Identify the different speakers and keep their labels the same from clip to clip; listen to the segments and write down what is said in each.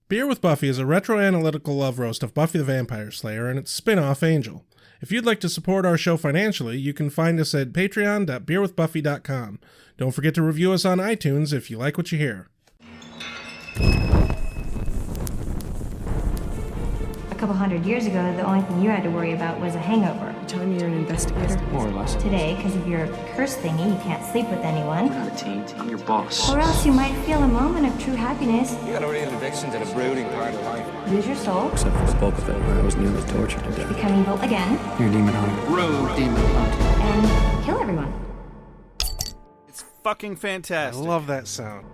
Speaker 1: Beer with Buffy is a retro-analytical love roast of Buffy the Vampire Slayer and its spin-off Angel. If you'd like to support our show financially, you can find us at patreon.beerwithbuffy.com. Don't forget to review us on iTunes if you like what you hear.
Speaker 2: A couple hundred years ago, the only thing you had to worry about was a hangover.
Speaker 3: You're telling me you're an investigator?
Speaker 4: More or less.
Speaker 2: Today, because of your curse thingy, you can't sleep with anyone.
Speaker 4: We're not a team. I'm your boss.
Speaker 2: Or else you might feel a moment of true happiness,
Speaker 5: You got a real addiction to the brooding part of life.
Speaker 2: lose your soul,
Speaker 6: Except for the bulk of it, where I was nearly tortured to death.
Speaker 2: become evil again,
Speaker 6: You're a demon hunter.
Speaker 4: Road demon hunt.
Speaker 2: and kill everyone.
Speaker 7: It's fucking
Speaker 1: I
Speaker 7: fantastic.
Speaker 1: love that sound.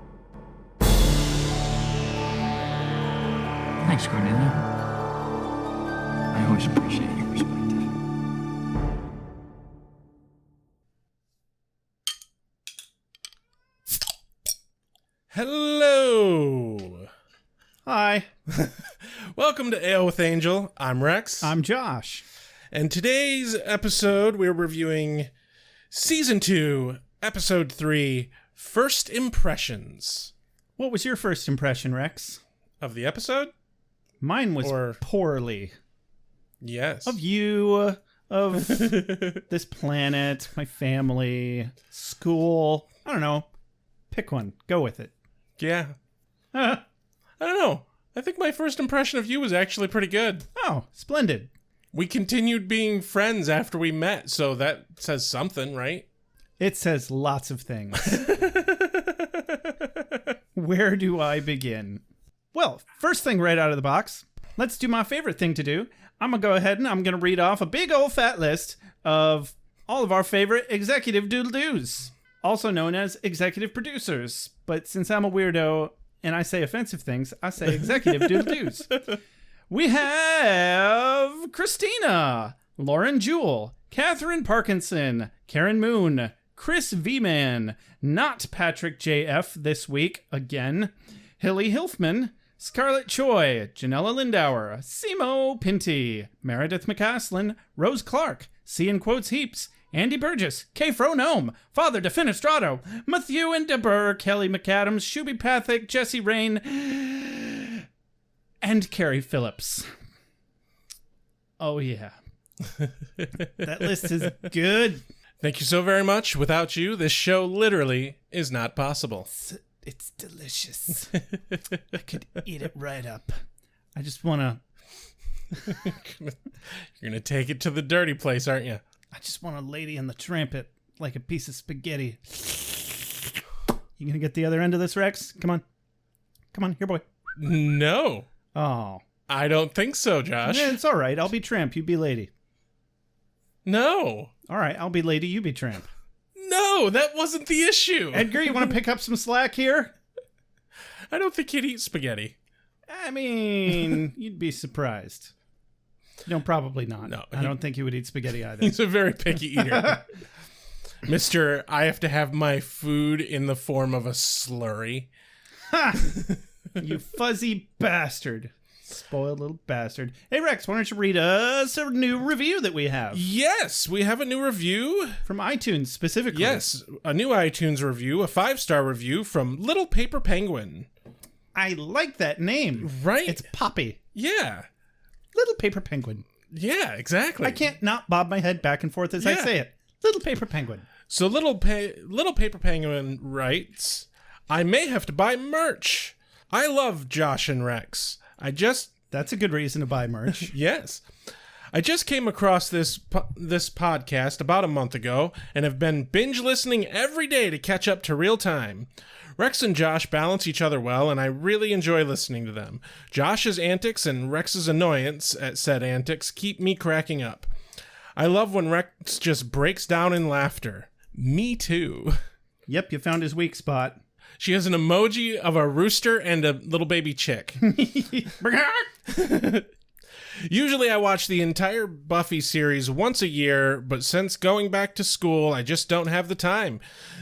Speaker 6: Thanks, Cornelia. I always appreciate your perspective.
Speaker 1: Hello!
Speaker 7: Hi,
Speaker 1: Welcome to AwA with Angel. I'm Rex.
Speaker 7: I'm Josh.
Speaker 1: And today's episode, we're reviewing Season 2, Episode 3, First Impressions.
Speaker 7: What was your first impression, Rex?
Speaker 1: Of the episode?
Speaker 7: Mine was
Speaker 1: Or-
Speaker 7: poorly.
Speaker 1: Yes.
Speaker 7: Of you, of this planet, my family, school. I don't know. Pick one. Go with it.
Speaker 1: Yeah. I don't know. I think my first impression of you was actually pretty good.
Speaker 7: Oh, splendid.
Speaker 1: We continued being friends after we met, so that says something, right?
Speaker 7: It says lots of things. Where do I begin? Well, first thing right out of the box, let's do my favorite thing to do. I'm going to go ahead and I'm going to read off a big old fat list of all of our favorite executive doodle-doos, also known as executive producers. But since I'm a weirdo and I say offensive things, I say executive doodle-doos. We have Christina, Lauren Jewell, Catherine Parkinson, Karen Moon, Chris V-Man, not Patrick JF this week again, Hilly Hilfman, Scarlett Choi, Janella Lindauer, Simo Pinty, Meredith McCaslin, Rose Clark, C in Quotes Heaps, Andy Burgess, K. Fronome, Father Defenestrato, Matthew and DeBurr, Kelly McAdams, Shuby Pathick, Jesse Rain, and Carrie Phillips. Oh yeah. That list is good.
Speaker 1: Thank you so very much. Without you, this show literally is not possible.
Speaker 7: It's delicious. I could eat it right up. I just want to...
Speaker 1: You're going to take it to the dirty place, aren't you?
Speaker 7: I just want to lady in the trampet like a piece of spaghetti. You gonna get the other end of this, Rex? Come on. Come on, here, boy.
Speaker 1: No.
Speaker 7: Oh.
Speaker 1: I don't think so, Josh.
Speaker 7: Yeah, it's all right. I'll be tramp. You be lady.
Speaker 1: No.
Speaker 7: All right, I'll be lady. You be tramp.
Speaker 1: No, that wasn't the issue.
Speaker 7: Edgar, you want to pick up some slack here?
Speaker 1: I don't think he'd eat spaghetti.
Speaker 7: I mean, you'd be surprised. No, probably not.
Speaker 1: No,
Speaker 7: I don't think he would eat spaghetti either.
Speaker 1: He's a very picky eater. Mr. I have to have my food in the form of a slurry.
Speaker 7: Ha! You fuzzy bastard. Spoiled little bastard. Hey, Rex, why don't you read us a new review that we have?
Speaker 1: Yes, we have a new review.
Speaker 7: From iTunes, specifically.
Speaker 1: Yes, a new iTunes review, a 5-star review from Little Paper Penguin.
Speaker 7: I like that name.
Speaker 1: Right?
Speaker 7: It's poppy.
Speaker 1: Yeah.
Speaker 7: Little Paper Penguin.
Speaker 1: Yeah, exactly.
Speaker 7: I can't not bob my head back and forth as I
Speaker 1: Yeah.
Speaker 7: say it. Little Paper Penguin.
Speaker 1: So Little Paper Penguin writes, I may have to buy merch. I love Josh and Rex.
Speaker 7: That's a good reason to buy merch.
Speaker 1: Yes. I just came across this podcast about a month ago and have been binge listening every day to catch up to real time. Rex and Josh balance each other well, and I really enjoy listening to them. Josh's antics and Rex's annoyance at said antics keep me cracking up. I love when Rex just breaks down in laughter. Me too.
Speaker 7: Yep, you found his weak spot.
Speaker 1: She has an emoji of a rooster and a little baby chick. Usually I watch the entire Buffy series once a year, but since going back to school, I just don't have the time.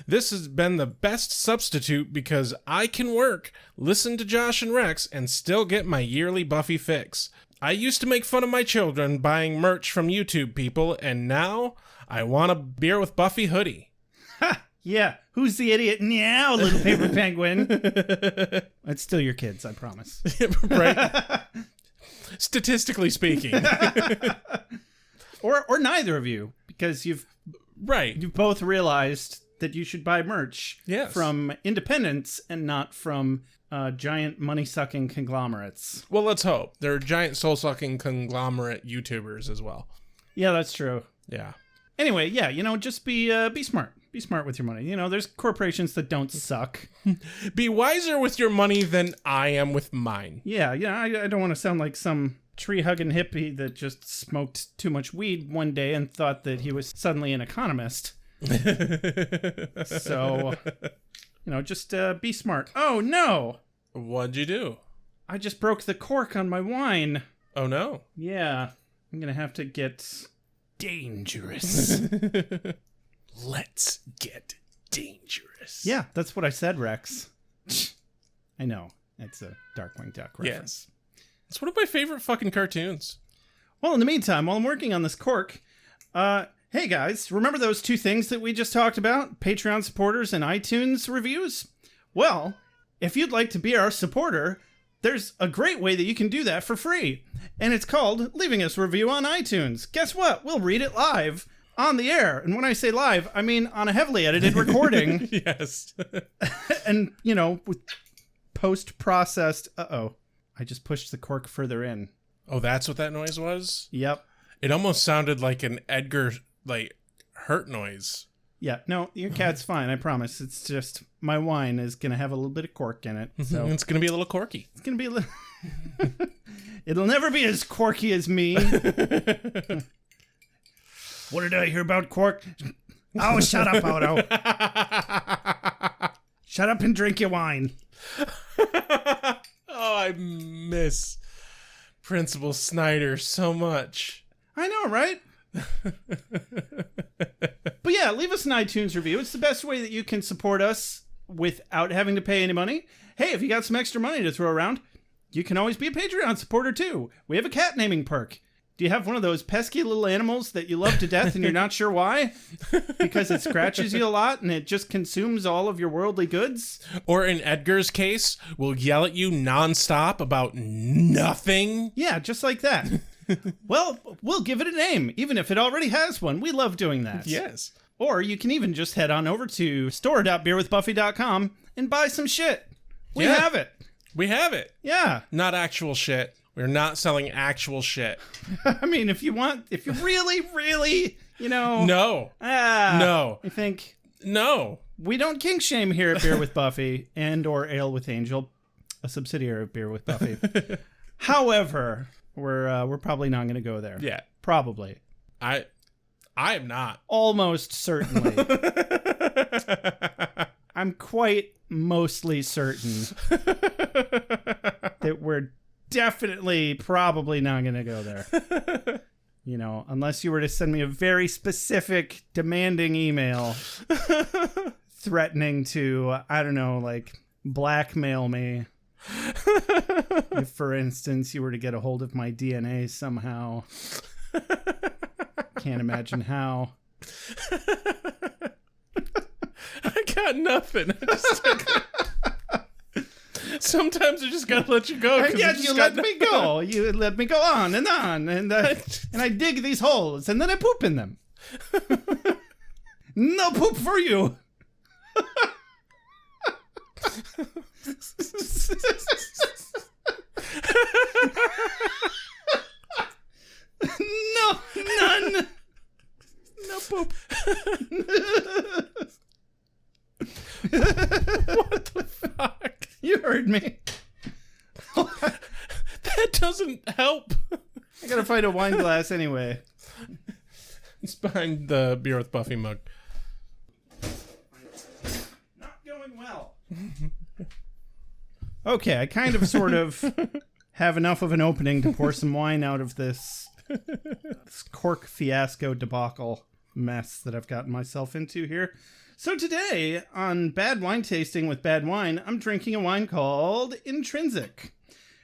Speaker 1: This has been the best substitute because I can work, listen to Josh and Rex, and still get my yearly Buffy fix. I used to make fun of my children buying merch from YouTube people, and now I want a Beer with Buffy hoodie.
Speaker 7: Ha! Yeah, who's the idiot now, little paper penguin? It's still your kids, I promise.
Speaker 1: Right? Statistically speaking.
Speaker 7: Or neither of you, because you've both realized that you should buy merch from independents and not from giant money-sucking conglomerates.
Speaker 1: Well, let's hope. There are giant soul-sucking conglomerate YouTubers as well.
Speaker 7: Yeah, that's true.
Speaker 1: Yeah.
Speaker 7: Anyway, yeah, just be smart. Be smart with your money. There's corporations that don't suck.
Speaker 1: Be wiser with your money than I am with mine.
Speaker 7: Yeah, I don't want to sound like some tree-hugging hippie that just smoked too much weed one day and thought that he was suddenly an economist. So, just be smart. Oh, no!
Speaker 1: What'd you do?
Speaker 7: I just broke the cork on my wine.
Speaker 1: Oh, no.
Speaker 7: Yeah, I'm gonna have to get dangerous.
Speaker 1: Let's get dangerous.
Speaker 7: Yeah, that's what I said, Rex. I know. It's a Darkwing Duck reference.
Speaker 1: Yes. It's one of my favorite fucking cartoons.
Speaker 7: Well, in the meantime, while I'm working on this cork, hey guys, remember those two things that we just talked about? Patreon supporters and iTunes reviews? Well, if you'd like to be our supporter, there's a great way that you can do that for free. And it's called leaving us a review on iTunes. Guess what? We'll read it live on the air. And when I say live, I mean on a heavily edited recording.
Speaker 1: Yes.
Speaker 7: And, with post-processed... Uh-oh. I just pushed the cork further in.
Speaker 1: Oh, that's what that noise was?
Speaker 7: Yep.
Speaker 1: It almost sounded like an Edgar, hurt noise.
Speaker 7: Yeah, no, your cat's fine, I promise. It's just my wine is going to have a little bit of cork in it. So
Speaker 1: It's going to be a little corky.
Speaker 7: it's going to be a little... It'll never be as corky as me. What did I hear about cork? Oh, shut up, Odo. Shut up and drink your wine.
Speaker 1: Oh, I miss Principal Snyder so much.
Speaker 7: I know, right? But yeah, leave us an iTunes review. It's the best way that you can support us without having to pay any money. Hey, if you got some extra money to throw around, you can always be a Patreon supporter too. We have a cat naming perk. Do you have one of those pesky little animals that you love to death and you're not sure why? Because it scratches you a lot and it just consumes all of your worldly goods?
Speaker 1: Or in Edgar's case, will yell at you nonstop about nothing?
Speaker 7: Yeah, just like that. Well, we'll give it a name, even if it already has one. We love doing that.
Speaker 1: Yes.
Speaker 7: Or you can even just head on over to store.beerwithbuffy.com and buy some shit. We have it.
Speaker 1: We have it.
Speaker 7: Yeah.
Speaker 1: Not actual shit. We're not selling actual shit.
Speaker 7: I mean, if you really, really,
Speaker 1: No. No.
Speaker 7: I think
Speaker 1: No.
Speaker 7: we don't kink shame here at Beer with Buffy and or Ale with Angel, a subsidiary of Beer with Buffy. However, we're probably not going to go there.
Speaker 1: Yeah.
Speaker 7: Probably.
Speaker 1: I am not.
Speaker 7: Almost certainly. I'm quite mostly certain that we're definitely probably not going to go there. Unless you were to send me a very specific demanding email threatening to, I don't know, blackmail me. If, for instance, you were to get a hold of my DNA somehow. Can't imagine how.
Speaker 1: I got nothing. Sometimes I just gotta let you go.
Speaker 7: And yet you let me go. You let me go on, and I dig these holes, and then I poop in them. No poop for you. No, none. No poop.
Speaker 1: What the fuck?
Speaker 7: You heard me.
Speaker 1: That doesn't help.
Speaker 7: I gotta find a wine glass anyway.
Speaker 1: It's behind the Beer with Buffy mug.
Speaker 7: Not going well. Okay, I kind of sort of have enough of an opening to pour some wine out of this cork fiasco debacle mess that I've gotten myself into here. So today, on Bad Wine Tasting with Bad Wine, I'm drinking a wine called Intrinsic.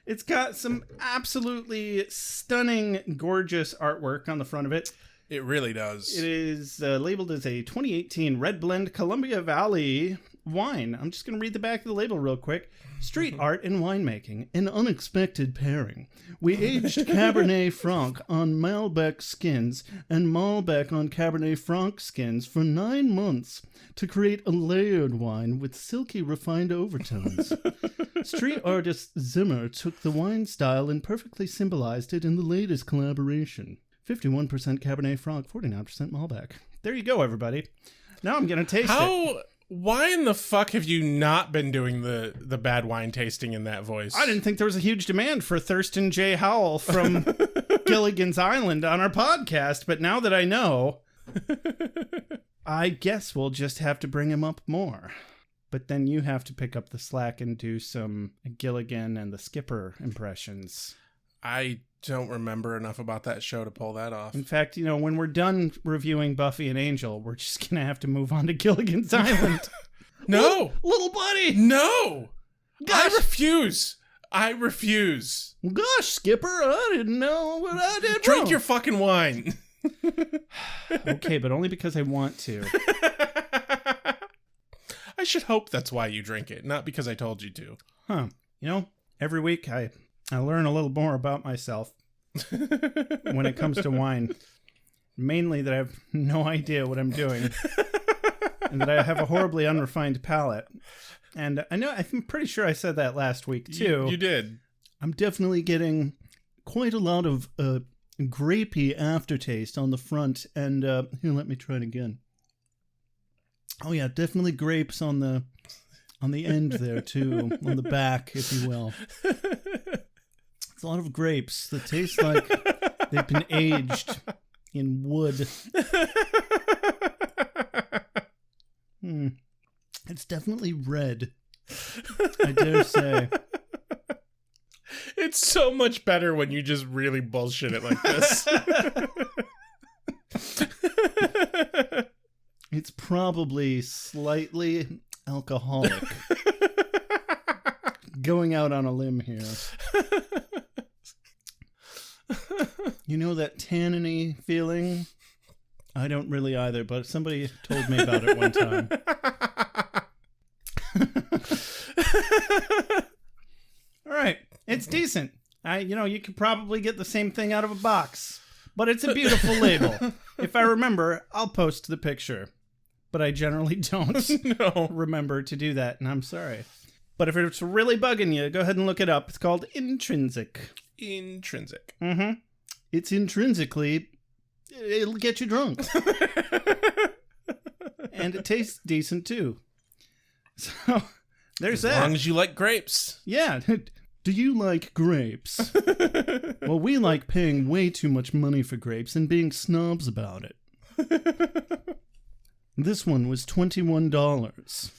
Speaker 7: It's got some absolutely stunning, gorgeous artwork on the front of it.
Speaker 1: It really does.
Speaker 7: It is labeled as a 2018 Red Blend Columbia Valley wine. I'm just going to read the back of the label real quick. Street art and winemaking, an unexpected pairing. We aged Cabernet Franc on Malbec skins and Malbec on Cabernet Franc skins for 9 months to create a layered wine with silky refined overtones. Street artist Zimmer took the wine style and perfectly symbolized it in the latest collaboration. 51% Cabernet Franc, 49% Malbec. There you go, everybody. Now I'm going to taste it.
Speaker 1: Why in the fuck have you not been doing the bad wine tasting in that voice?
Speaker 7: I didn't think there was a huge demand for Thurston J. Howell from Gilligan's Island on our podcast, but now that I know, I guess we'll just have to bring him up more. But then you have to pick up the slack and do some Gilligan and the Skipper impressions.
Speaker 1: I don't remember enough about that show to pull that off.
Speaker 7: In fact, when we're done reviewing Buffy and Angel, we're just going to have to move on to Gilligan's Island.
Speaker 1: No!
Speaker 7: Little buddy!
Speaker 1: No!
Speaker 7: Gosh.
Speaker 1: I refuse.
Speaker 7: Gosh, Skipper, I didn't know what I did
Speaker 1: Drink
Speaker 7: wrong.
Speaker 1: your fucking wine.
Speaker 7: Okay, but only because I want to.
Speaker 1: I should hope that's why you drink it, not because I told you to.
Speaker 7: Huh. Every week I learn a little more about myself when it comes to wine. Mainly that I have no idea what I'm doing. And that I have a horribly unrefined palate. And I'm pretty sure I said that last week, too.
Speaker 1: You did.
Speaker 7: I'm definitely getting quite a lot of grapey aftertaste on the front. And here, let me try it again. Oh, yeah, definitely grapes on the end there, too. On the back, if you will. It's a lot of grapes that taste like they've been aged in wood. It's definitely red, I dare say.
Speaker 1: It's so much better when you just really bullshit it like this.
Speaker 7: It's probably slightly alcoholic. Going out on a limb here. That tanniny feeling? I don't really either, but somebody told me about it one time. All right, it's decent. You could probably get the same thing out of a box, but it's a beautiful label. If I remember, I'll post the picture, but I generally don't remember to do that, and I'm sorry. But if it's really bugging you, go ahead and look it up. It's called Intrinsic.
Speaker 1: Intrinsic.
Speaker 7: Mm-hmm. It's intrinsically, it'll get you drunk. And it tastes decent, too. So, there's that.
Speaker 1: As long as you like grapes.
Speaker 7: Yeah. Do you like grapes? Well, we like paying way too much money for grapes and being snobs about it. This one was $21.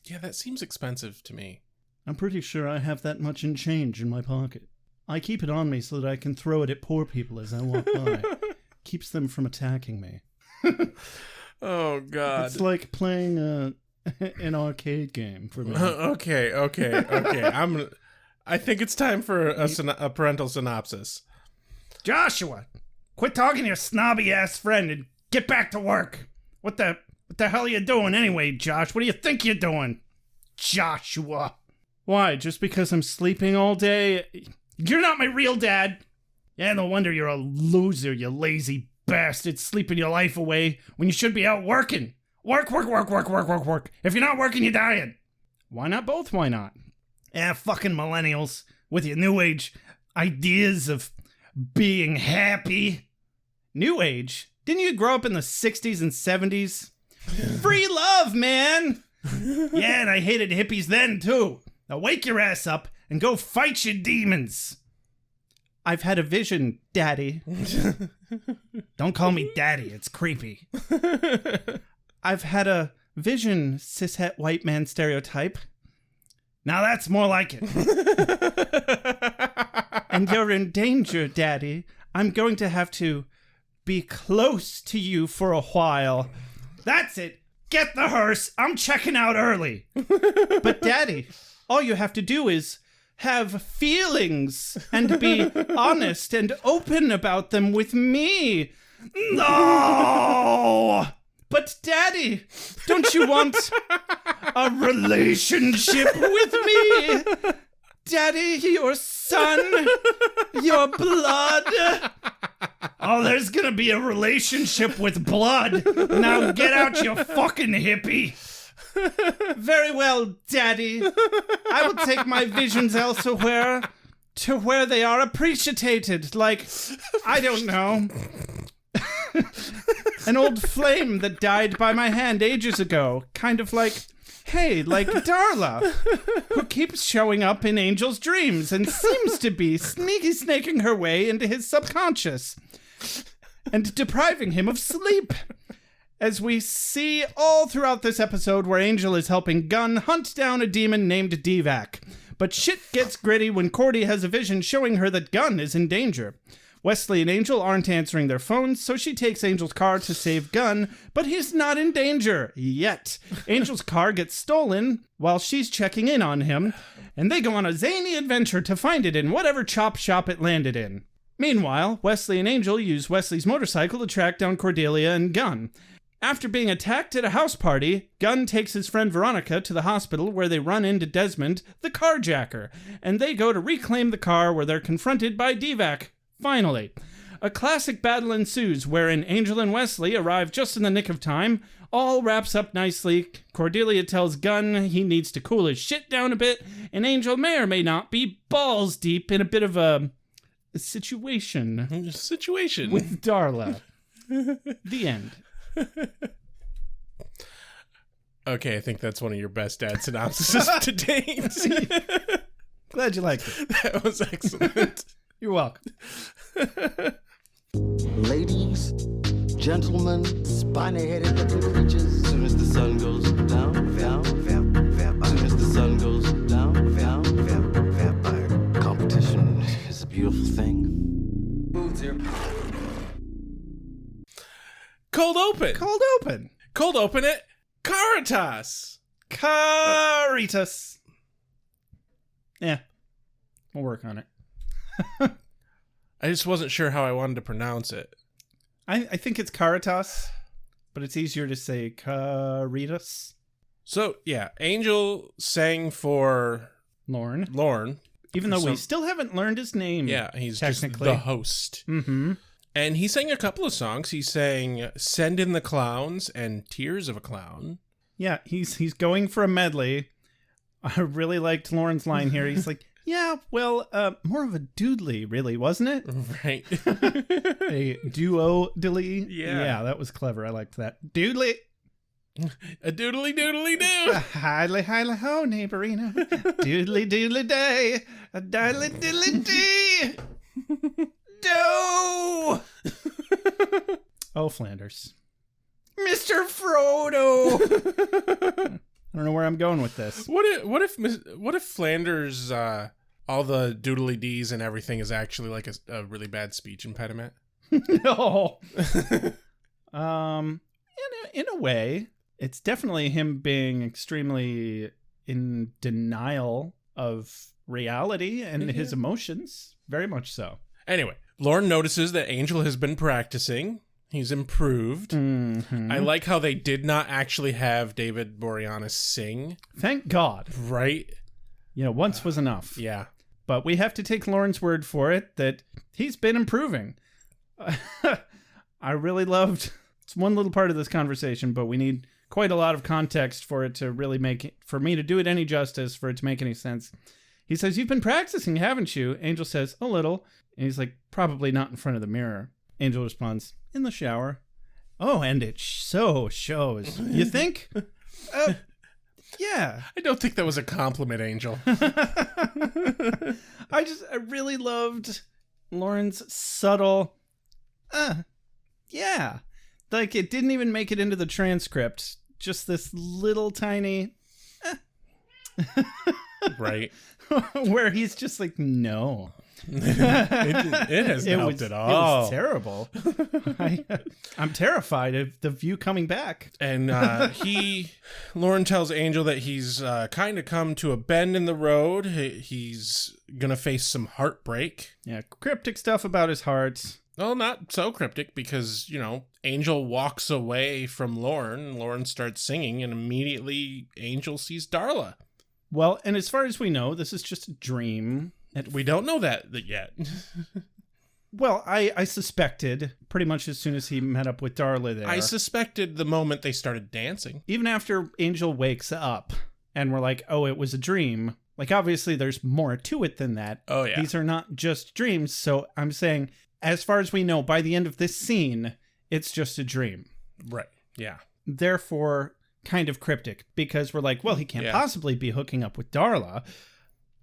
Speaker 1: Yeah, that seems expensive to me.
Speaker 7: I'm pretty sure I have that much in change in my pocket. I keep it on me so that I can throw it at poor people as I walk by. Keeps them from attacking me.
Speaker 1: Oh, God.
Speaker 7: It's like playing an arcade game for me.
Speaker 1: Okay. I think it's time for a parental synopsis.
Speaker 7: Joshua, quit talking to your snobby-ass friend and get back to work. What the hell are you doing anyway, Josh? What do you think you're doing? Joshua. Why, just because I'm sleeping all day? You're not my real dad. Yeah, no wonder you're a loser, you lazy bastard, sleeping your life away when you should be out working. Work. If you're not working, you're dying. Why not both? Why not? Fucking millennials with your new age ideas of being happy. New age? Didn't you grow up in the 60s and 70s? Free love, man! Yeah, and I hated hippies then, too. Now wake your ass up and go fight your demons. I've had a vision, Daddy. Don't call me Daddy, it's creepy. I've had a vision, cishet white man stereotype. Now that's more like it. And you're in danger, Daddy. I'm going to have to be close to you for a while. That's it. Get the hearse. I'm checking out early. But Daddy, all you have to do is have feelings and be honest and open about them with me. No! But Daddy, don't you want a relationship with me? Daddy, your son, your blood. Oh, there's gonna be a relationship with blood. Now get out, you fucking hippie. Very well, Daddy. I will take my visions elsewhere, to where they are appreciated, like, I don't know, an old flame that died by my hand ages ago. Kind of like, hey, like Darla, who keeps showing up in Angel's dreams and seems to be snaking her way into his subconscious and depriving him of sleep. As we see all throughout this episode where Angel is helping Gunn hunt down a demon named Divac. But shit gets gritty when Cordy has a vision showing her that Gunn is in danger. Wesley and Angel aren't answering their phones, so she takes Angel's car to save Gunn, but he's not in danger yet. Angel's car gets stolen while she's checking in on him, and they go on a zany adventure to find it in whatever chop shop it landed in. Meanwhile, Wesley and Angel use Wesley's motorcycle to track down Cordelia and Gunn. After being attacked at a house party, Gunn takes his friend Veronica to the hospital where they run into Desmond, the carjacker, and they go to reclaim the car where they're confronted by Divac. Finally, a classic battle ensues wherein Angel and Wesley arrive just in the nick of time. All wraps up nicely. Cordelia tells Gunn he needs to cool his shit down a bit, and Angel may or may not be balls deep in a bit of a situation with Darla. The end.
Speaker 1: Okay, I think that's one of your best dad synopsises to date.
Speaker 7: Glad you liked it.
Speaker 1: That was excellent.
Speaker 7: You're welcome.
Speaker 3: Ladies, gentlemen, spiny-headed looking creatures. As soon as the sun goes down, as soon as the sun goes down, vampire. Competition is a beautiful thing.
Speaker 5: Boots here.
Speaker 1: Cold open. Cold open at Caritas.
Speaker 7: Caritas. Yeah, we'll work on it.
Speaker 1: I just wasn't sure how I wanted to pronounce it.
Speaker 7: I think it's Caritas, but it's easier to say Caritas.
Speaker 1: So, yeah, Angel sang for
Speaker 7: Lorne. Even though we still haven't learned his name.
Speaker 1: Yeah, he's
Speaker 7: technically
Speaker 1: just the host.
Speaker 7: Mm-hmm.
Speaker 1: And he sang a couple of songs. He sang Send in the Clowns and Tears of a Clown.
Speaker 7: Yeah, he's going for a medley. I really liked Lauren's line here. He's like, yeah, well, more of a doodly, really, wasn't it?
Speaker 1: Right.
Speaker 7: A duo-dilly.
Speaker 1: Yeah,
Speaker 7: that was clever. I liked that. Doodly.
Speaker 1: A doodly doodly do.
Speaker 7: Highly, highly ho, neighborino. Doodly doodly day. A diddly diddly dee. Do. Oh, Flanders. Mr. Frodo. I don't know where I'm going with this.
Speaker 1: What if Flanders, all the doodly dees and everything is actually like a really bad speech impediment?
Speaker 7: No. In a way, it's definitely him being extremely in denial of reality and his emotions. Very much so.
Speaker 1: Anyway, Lauren notices that Angel has been practicing. He's improved.
Speaker 7: Mm-hmm.
Speaker 1: I like how they did not actually have David Boreanaz sing.
Speaker 7: Thank God.
Speaker 1: Right?
Speaker 7: Once was enough.
Speaker 1: Yeah.
Speaker 7: But we have to take Lauren's word for it that he's been improving. I really loved... It's one little part of this conversation, but we need quite a lot of context for it to really make it... For me to do it any justice, for it to make any sense. He says, "You've been practicing, haven't you?" Angel says, "A little." And he's like, "Probably not in front of the mirror." Angel responds, "In the shower." Oh, and it so shows. You think? Yeah.
Speaker 1: I don't think that was a compliment, Angel.
Speaker 7: I really loved Lauren's subtle, yeah. Like, it didn't even make it into the transcript. Just this little tiny,
Speaker 1: Right.
Speaker 7: where he's just like, no.
Speaker 1: It hasn't helped at all.
Speaker 7: It was terrible. I'm terrified of the view coming back.
Speaker 1: And Lauren tells Angel that he's kind of come to a bend in the road. He's going to face some heartbreak.
Speaker 7: Yeah, cryptic stuff about his heart.
Speaker 1: Well, not so cryptic because, Angel walks away from Lorne. Lorne starts singing, and immediately Angel sees Darla.
Speaker 7: Well, and as far as we know, this is just a dream.
Speaker 1: We don't know that yet.
Speaker 7: Well, I suspected pretty much as soon as he met up with Darla there.
Speaker 1: I suspected the moment they started dancing.
Speaker 7: Even after Angel wakes up and we're like, oh, it was a dream. Like, obviously, there's more to it than that.
Speaker 1: Oh, yeah.
Speaker 7: These are not just dreams. So I'm saying, as far as we know, by the end of this scene, it's just a dream.
Speaker 1: Right. Yeah.
Speaker 7: Therefore, kind of cryptic because we're like, well, he can't possibly be hooking up with Darla.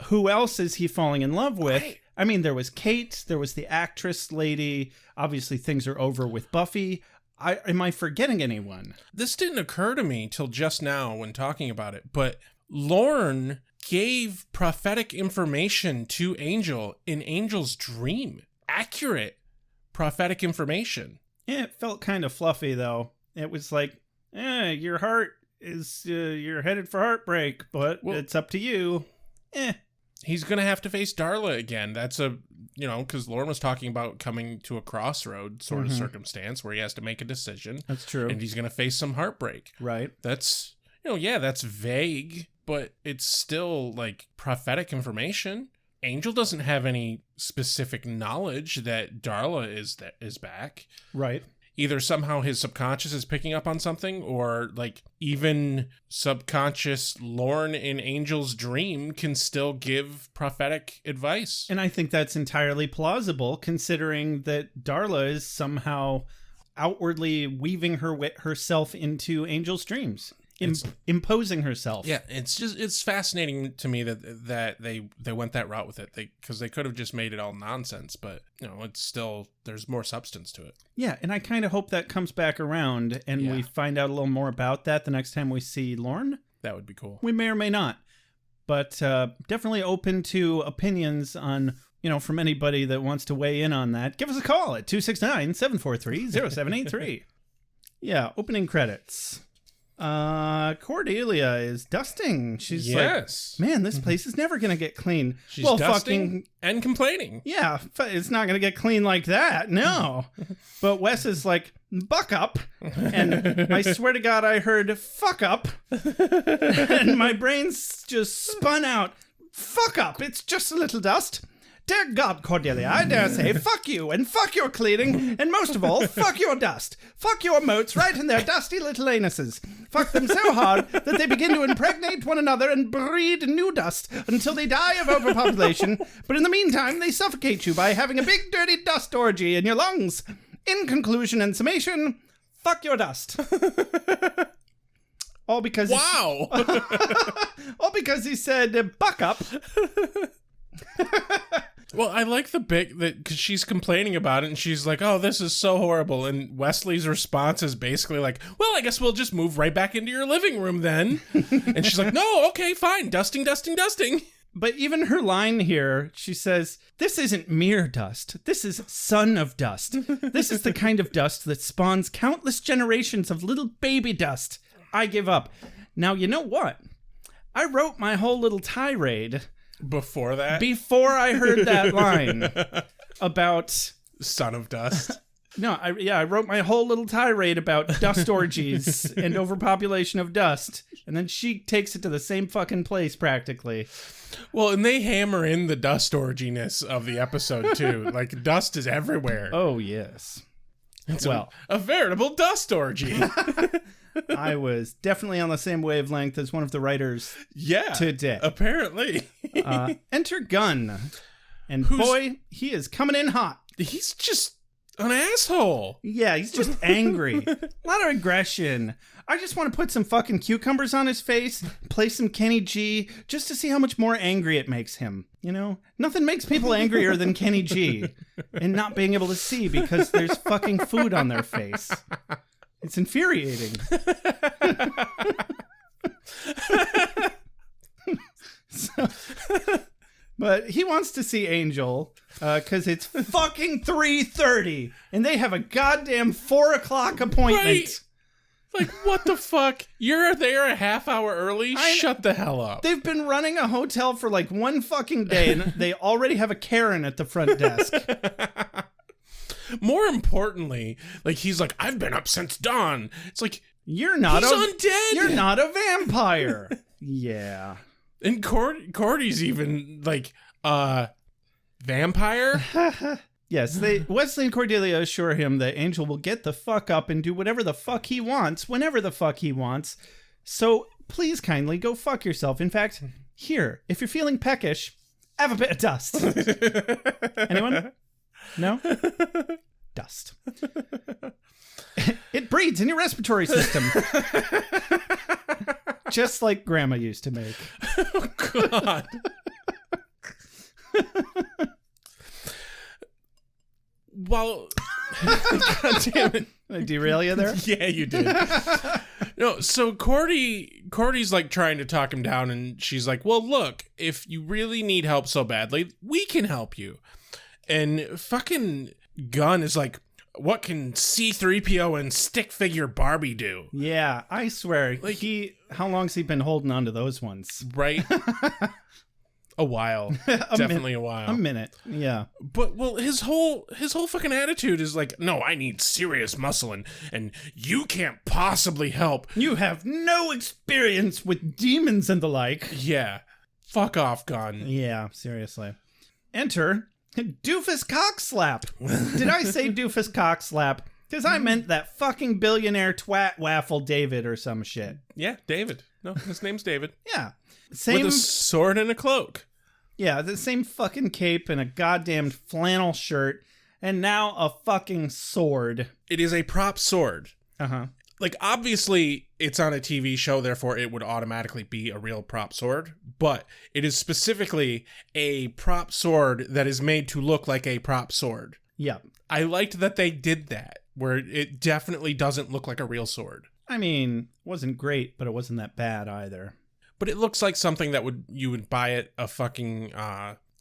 Speaker 7: Who else is he falling in love with?
Speaker 1: Right.
Speaker 7: I mean, there was Kate, there was the actress lady. Obviously, things are over with Buffy. Am I forgetting anyone?
Speaker 1: This didn't occur to me till just now when talking about it, but Lorne gave prophetic information to Angel in Angel's dream. Accurate prophetic information.
Speaker 7: Yeah, it felt kind of fluffy, though. It was like, your heart is, you're headed for heartbreak, but it's up to you.
Speaker 1: He's going to have to face Darla again. That's because Lorne was talking about coming to a crossroad sort of circumstance where he has to make a decision.
Speaker 7: That's true.
Speaker 1: And he's going to face some heartbreak.
Speaker 7: Right.
Speaker 1: That's, that's vague, but it's still like prophetic information. Angel doesn't have any specific knowledge that Darla is back.
Speaker 7: Right.
Speaker 1: Either somehow his subconscious is picking up on something, or like even subconscious Lorne in Angel's dream can still give prophetic advice.
Speaker 7: And I think that's entirely plausible considering that Darla is somehow outwardly weaving herself into Angel's dreams. Imposing herself.
Speaker 1: Yeah, it's fascinating to me that they went that route with it. Because they could have just made it all nonsense, but it's still, there's more substance to it.
Speaker 7: Yeah, and I kind of hope that comes back around and we find out a little more about that the next time we see Lorne.
Speaker 1: That would be cool.
Speaker 7: We may or may not, but definitely open to opinions on, from anybody that wants to weigh in on that. Give us a call at 269-743-0783. Yeah, opening credits. Cordelia is dusting. She's like, man, this place is never going to get clean.
Speaker 1: She's dusting and complaining.
Speaker 7: Yeah, it's not going to get clean like that. No. But Wes is like, buck up. And I swear to God, I heard fuck up. And my brain's just spun out. Fuck up. It's just a little dust. Dear God, Cordelia, I dare say, fuck you, and fuck your cleaning, and most of all, fuck your dust. Fuck your moats right in their dusty little anuses. Fuck them so hard that they begin to impregnate one another and breed new dust until they die of overpopulation, but in the meantime, they suffocate you by having a big dirty dust orgy in your lungs. In conclusion and summation, fuck your dust. All because...
Speaker 1: Wow!
Speaker 7: All because he said, buck up.
Speaker 1: Well, I like the bit that because she's complaining about it and she's like, oh, this is so horrible. And Wesley's response is basically like, well, I guess we'll just move right back into your living room then. And she's like, no, okay, fine. Dusting.
Speaker 7: But even her line here, she says, this isn't mere dust. This is son of dust. This is the kind of dust that spawns countless generations of little baby dust. I give up. Now, you know what? I wrote my whole little tirade
Speaker 1: before
Speaker 7: I heard that line about
Speaker 1: son of dust.
Speaker 7: No, I wrote my whole little tirade about dust orgies and overpopulation of dust, and then she takes it to the same fucking place practically.
Speaker 1: Well, and they hammer in the dust orginess of the episode too. Like dust is everywhere.
Speaker 7: Oh yes,
Speaker 1: it's a veritable dust orgy.
Speaker 7: I was definitely on the same wavelength as one of the writers today.
Speaker 1: Apparently.
Speaker 7: Enter Gunn. And boy, he is coming in hot.
Speaker 1: He's just an asshole.
Speaker 7: Yeah, he's just angry. A lot of aggression. I just want to put some fucking cucumbers on his face, play some Kenny G, just to see how much more angry it makes him. Nothing makes people angrier than Kenny G and not being able to see because there's fucking food on their face. It's infuriating. But he wants to see Angel because it's fucking 3:30 and they have a goddamn 4 o'clock appointment. Right.
Speaker 1: Like, what the fuck? You're there a half hour early? Shut the hell up.
Speaker 7: They've been running a hotel for like one fucking day and they already have a Karen at the front desk.
Speaker 1: more importantly, like, he's like, I've been up since dawn. It's like,
Speaker 7: You're not
Speaker 1: he's undead.
Speaker 7: You're not a vampire. Yeah.
Speaker 1: And Cordy's even like, vampire?
Speaker 7: Yes, Wesley and Cordelia assure him that Angel will get the fuck up and do whatever the fuck he wants, whenever the fuck he wants. So please kindly go fuck yourself. In fact, here, if you're feeling peckish, have a bit of dust. Anyone? No? Dust. It breeds in your respiratory system. Just like Grandma used to make.
Speaker 1: Oh, God. Well, God damn it.
Speaker 7: Did I derail you there?
Speaker 1: Yeah, you did. No, so Cordy's like trying to talk him down, and she's like, well, look, if you really need help so badly, we can help you. And fucking Gunn is like, what can C-3PO and stick figure Barbie do?
Speaker 7: Yeah, I swear.
Speaker 1: Like,
Speaker 7: how long's he been holding on to those ones?
Speaker 1: Right? A while. Definitely a while.
Speaker 7: A minute. Yeah.
Speaker 1: But, well, his whole fucking attitude is like, no, I need serious muscle, and you can't possibly help.
Speaker 7: You have no experience with demons and the like.
Speaker 1: Yeah. Fuck off, Gunn.
Speaker 7: Yeah, seriously. Enter Doofus Cockslap. Did I say Doofus Cockslap? Because I meant that fucking billionaire twat waffle David or some shit.
Speaker 1: Yeah, David. No, his name's David.
Speaker 7: Yeah. Same,
Speaker 1: with a sword and a cloak.
Speaker 7: Yeah, the same fucking cape and a goddamn flannel shirt, and now a fucking sword.
Speaker 1: It is a prop sword.
Speaker 7: Uh-huh.
Speaker 1: Like, obviously, it's on a TV show, therefore it would automatically be a real prop sword, but it is specifically a prop sword that is made to look like a prop sword.
Speaker 7: Yeah.
Speaker 1: I liked that they did that, where it definitely doesn't look like a real sword.
Speaker 7: I mean, it wasn't great, but it wasn't that bad either.
Speaker 1: But it looks like something that you would buy at a fucking...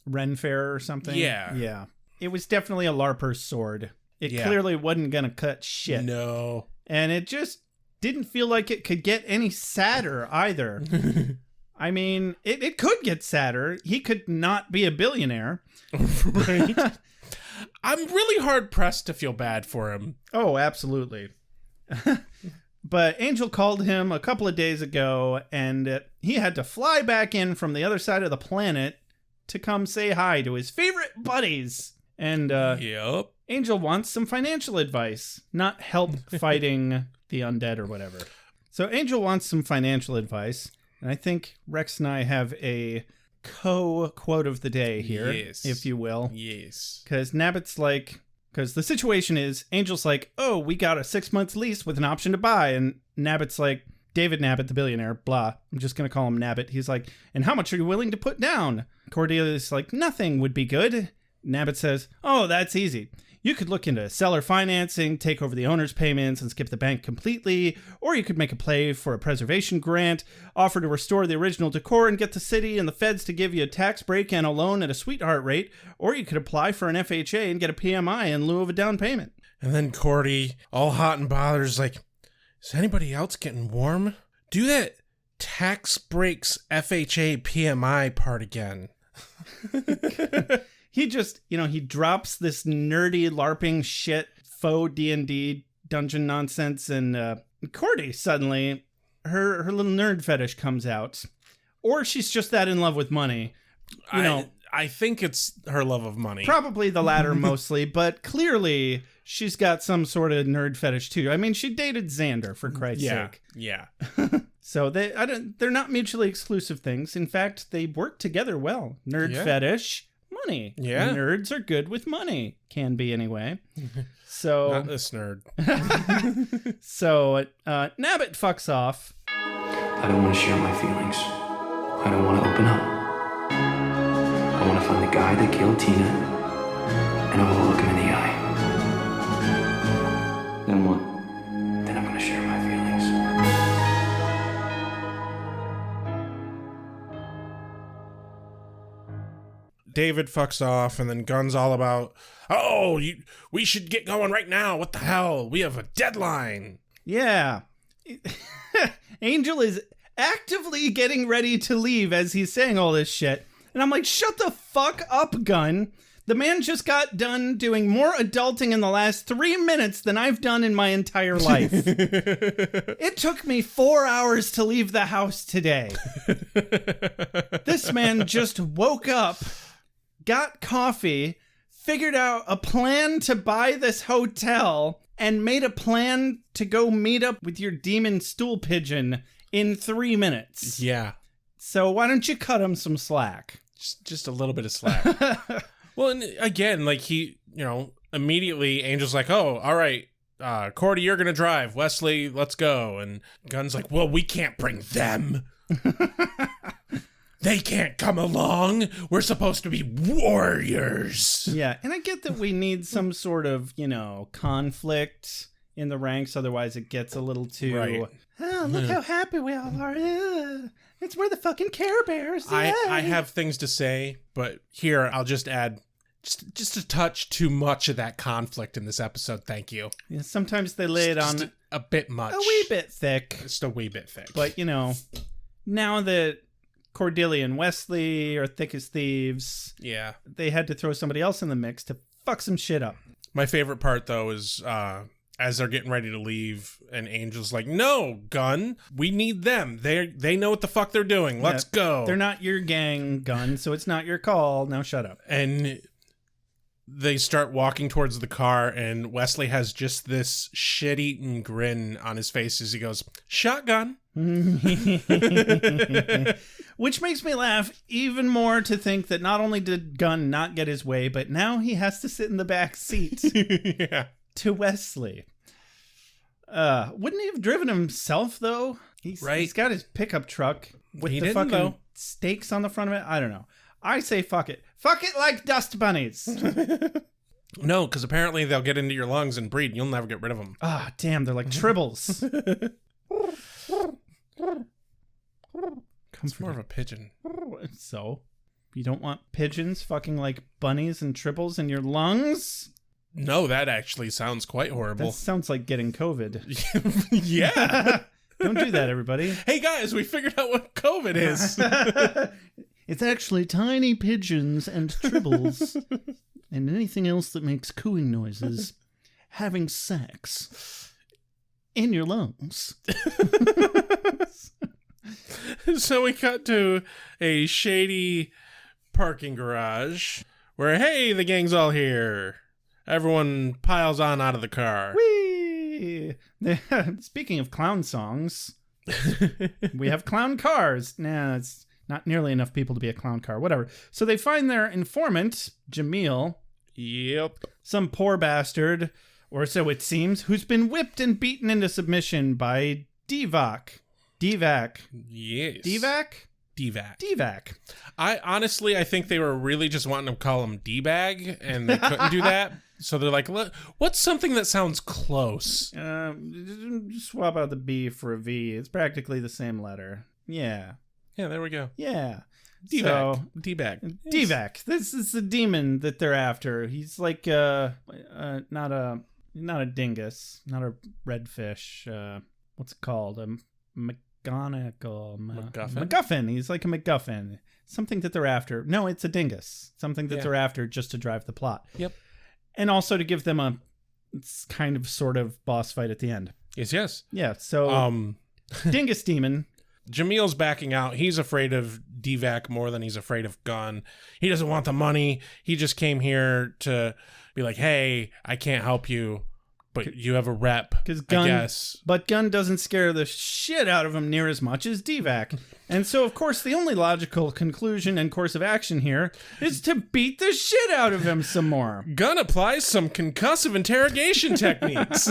Speaker 7: Ren Fair or something?
Speaker 1: Yeah.
Speaker 7: Yeah. It was definitely a LARPer's sword. It clearly wasn't going to cut shit.
Speaker 1: No.
Speaker 7: And it just didn't feel like it could get any sadder either. I mean, it could get sadder. He could not be a billionaire.
Speaker 1: Right? I'm really hard-pressed to feel bad for him.
Speaker 7: Oh, absolutely. But Angel called him a couple of days ago, and he had to fly back in from the other side of the planet to come say hi to his favorite buddies. And
Speaker 1: Yep.
Speaker 7: Angel wants some financial advice, not help fighting the undead or whatever. So Angel wants some financial advice, and I think Rex and I have a co-quote of the day here,
Speaker 1: yes,
Speaker 7: if you will.
Speaker 1: Yes.
Speaker 7: Because Nabbit's like... Because the situation is, Angel's like, oh, we got a 6-month lease with an option to buy. And Nabbit's like, David Nabbit, the billionaire, blah. I'm just going to call him Nabbit. He's like, and how much are you willing to put down? Cordelia's like, nothing would be good. Nabbit says, oh, that's easy. You could look into seller financing, take over the owner's payments, and skip the bank completely. Or you could make a play for a preservation grant, offer to restore the original decor and get the city and the feds to give you a tax break and a loan at a sweetheart rate. Or you could apply for an FHA and get a PMI in lieu of a down payment.
Speaker 1: And then Cordy, all hot and bothered, is like, is anybody else getting warm? Do that tax breaks FHA PMI part again.
Speaker 7: He just, he drops this nerdy LARPing shit, faux D&D dungeon nonsense, and Cordy suddenly, her little nerd fetish comes out. Or she's just that in love with money.
Speaker 1: I think it's her love of money.
Speaker 7: Probably the latter mostly, but clearly she's got some sort of nerd fetish too. I mean, she dated Xander, for Christ's sake.
Speaker 1: Yeah.
Speaker 7: So they're not mutually exclusive things. In fact, they work together well. Nerd fetish, money.
Speaker 1: Yeah.
Speaker 7: Nerds are good with money. Can be anyway. So
Speaker 1: Not this nerd.
Speaker 7: So Nabbit fucks off.
Speaker 6: I don't want to share my feelings. I don't want to open up. I want to find the guy that killed Tina, and I want to look him in the eye. Then what? Then I'm going to share my feelings.
Speaker 1: David fucks off, and then Gunn's all about, we should get going right now. What the hell? We have a deadline.
Speaker 7: Yeah. Angel is actively getting ready to leave as he's saying all this shit. And I'm like, shut the fuck up, Gunn. The man just got done doing more adulting in the last 3 minutes than I've done in my entire life. It took me 4 hours to leave the house today. This man just woke up, got coffee, figured out a plan to buy this hotel, and made a plan to go meet up with your demon stool pigeon in 3 minutes.
Speaker 1: Yeah.
Speaker 7: So why don't you cut him some slack?
Speaker 1: Just a little bit of slack. Well, and again, like immediately Angel's like, oh, all right, Cordy, you're going to drive. Wesley, let's go. And Gunn's like, well, we can't bring them. They can't come along. We're supposed to be warriors.
Speaker 7: Yeah, and I get that we need some sort of, conflict in the ranks. Otherwise, it gets a little too,
Speaker 1: right.
Speaker 7: Oh, look how happy we all are. It's we're the fucking Care Bears.
Speaker 1: I have things to say, but here I'll just add just a touch too much of that conflict in this episode. Thank you.
Speaker 7: Yeah, sometimes they lay it
Speaker 1: Just
Speaker 7: on
Speaker 1: a bit much.
Speaker 7: a wee bit thick.
Speaker 1: Just a wee bit thick.
Speaker 7: But, now that Cordelia and Wesley are thick as thieves,
Speaker 1: yeah,
Speaker 7: they had to throw somebody else in the mix to fuck some shit up.
Speaker 1: My favorite part, though, is as they're getting ready to leave, and Angel's like, no, Gunn, we need them. They know what the fuck they're doing. Let's go.
Speaker 7: They're not your gang, Gunn, so it's not your call. Now shut up.
Speaker 1: And they start walking towards the car, and Wesley has just this shit-eaten grin on his face as he goes, shotgun.
Speaker 7: Which makes me laugh even more to think that not only did Gunn not get his way, but now he has to sit in the back seat
Speaker 1: Yeah.
Speaker 7: to Wesley. Wouldn't he have driven himself, though? He's got his pickup truck with the fucking stakes on the front of it. I don't know. I say fuck it. Fuck it like dust bunnies.
Speaker 1: No, because apparently they'll get into your lungs and breed. You'll never get rid of them.
Speaker 7: Ah, damn, they're like tribbles.
Speaker 1: It's more of a pigeon.
Speaker 7: So, you don't want pigeons fucking like bunnies and tribbles in your lungs?
Speaker 1: No, that actually sounds quite horrible.
Speaker 7: That sounds like getting COVID.
Speaker 1: Yeah.
Speaker 7: Don't do that, everybody.
Speaker 1: Hey, guys, we figured out what COVID is.
Speaker 7: It's actually tiny pigeons and tribbles and anything else that makes cooing noises having sex in your lungs.
Speaker 1: So we cut to a shady parking garage where, hey, the gang's all here. Everyone piles on out of the car.
Speaker 7: Whee! Speaking of clown songs, we have clown cars. Nah, it's not nearly enough people to be a clown car. Whatever. So they find their informant, Jamil.
Speaker 1: Yep.
Speaker 7: Some poor bastard, or so it seems, who's been whipped and beaten into submission by Divac.
Speaker 1: Yes.
Speaker 7: Divac.
Speaker 1: I think they were really just wanting to call him D-Bag, and they couldn't do that. So they're like, what's something that sounds close?
Speaker 7: Just swap out the B for a V. It's practically the same letter. Yeah.
Speaker 1: Yeah, there we go.
Speaker 7: Yeah.
Speaker 1: D-Bag.
Speaker 7: So,
Speaker 1: D-Bag.
Speaker 7: Divac. This is the demon that they're after. He's like not a dingus, not a redfish. What's it called? A MacGuffin. He's like a MacGuffin. Something that they're after. No, it's a dingus. Something that they're after just to drive the plot.
Speaker 1: Yep.
Speaker 7: And also to give them a kind of sort of boss fight at the end.
Speaker 1: Yes.
Speaker 7: Yeah, so Dingus Demon.
Speaker 1: Jamil's backing out. He's afraid of Divac more than he's afraid of Gunn. He doesn't want the money. He just came here to be like, hey, I can't help you, but you have a rep, I guess.
Speaker 7: But Gunn doesn't scare the shit out of him near as much as Divac. And so, of course, the only logical conclusion and course of action here is to beat the shit out of him some more.
Speaker 1: Gunn applies some concussive interrogation techniques.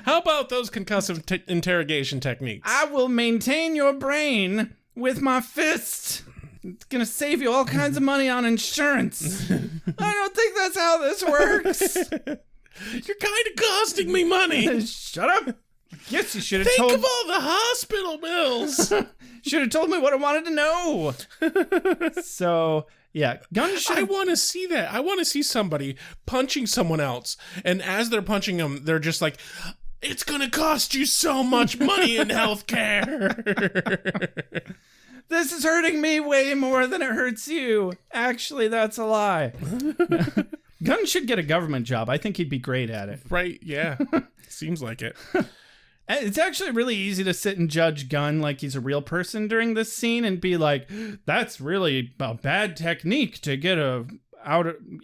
Speaker 1: How about those concussive interrogation techniques?
Speaker 7: I will maintain your brain with my fist. It's going to save you all kinds of money on insurance. I don't think that's how this works.
Speaker 1: You're kind of costing me money.
Speaker 7: Shut up. Yes, you should have
Speaker 1: Think of all the hospital bills.
Speaker 7: Should have told me what I wanted to know. So, yeah.
Speaker 1: I want to see that. I want to see somebody punching someone else. And as they're punching them, they're just like, it's going to cost you so much money in healthcare.
Speaker 7: This is hurting me way more than it hurts you. Actually, that's a lie. Gunn should get a government job. I think he'd be great at it.
Speaker 1: Right, yeah. Seems like it.
Speaker 7: It's actually really easy to sit and judge Gunn like he's a real person during this scene and be like, that's really a bad technique to get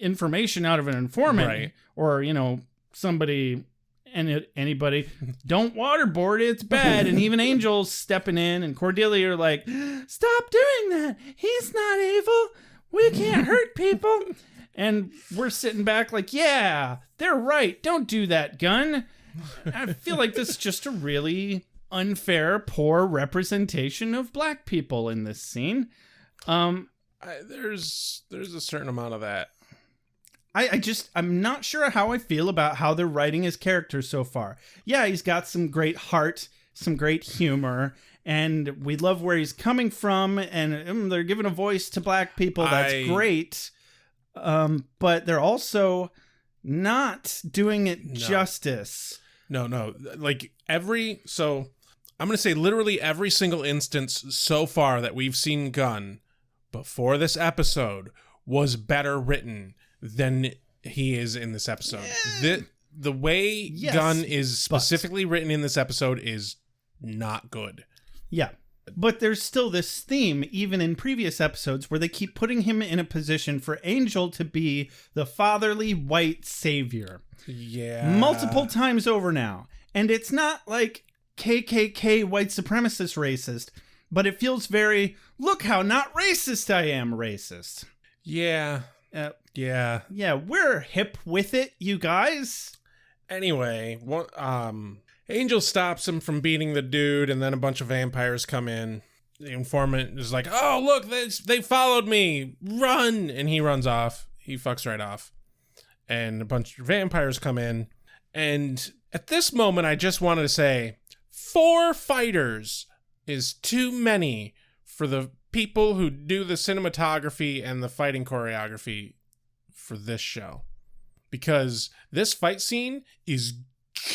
Speaker 7: information out of an informant.
Speaker 1: Right.
Speaker 7: Or, somebody... anybody, don't waterboard it, it's bad. And even Angel's stepping in, and Cordelia are like, stop doing that, he's not evil, we can't hurt people. And we're sitting back like, yeah, they're right, don't do that, Gunn. I feel like this is just a really unfair, poor representation of black people in this scene.
Speaker 1: There's a certain amount of that.
Speaker 7: I'm not sure how I feel about how they're writing his character so far. Yeah, he's got some great heart, some great humor, and we love where he's coming from, and they're giving a voice to black people. That's great. But they're also not doing it justice.
Speaker 1: No. Like I'm going to say literally every single instance so far that we've seen Gunn before this episode was better written than he is in this episode. The way Gunn is specifically written in this episode is not good.
Speaker 7: Yeah. But there's still this theme, even in previous episodes, where they keep putting him in a position for Angel to be the fatherly white savior.
Speaker 1: Yeah.
Speaker 7: Multiple times over now. And it's not like KKK white supremacist racist, but it feels very, look how not racist I am racist.
Speaker 1: Yeah.
Speaker 7: Yeah, we're hip with it, you guys.
Speaker 1: Anyway, Angel stops him from beating the dude, and then a bunch of vampires come in. The informant is like, oh, look, they followed me. Run! And he runs off. He fucks right off. And a bunch of vampires come in. And at this moment, I just wanted to say, 4 fighters is too many for the people who do the cinematography and the fighting choreography for this show, because this fight scene is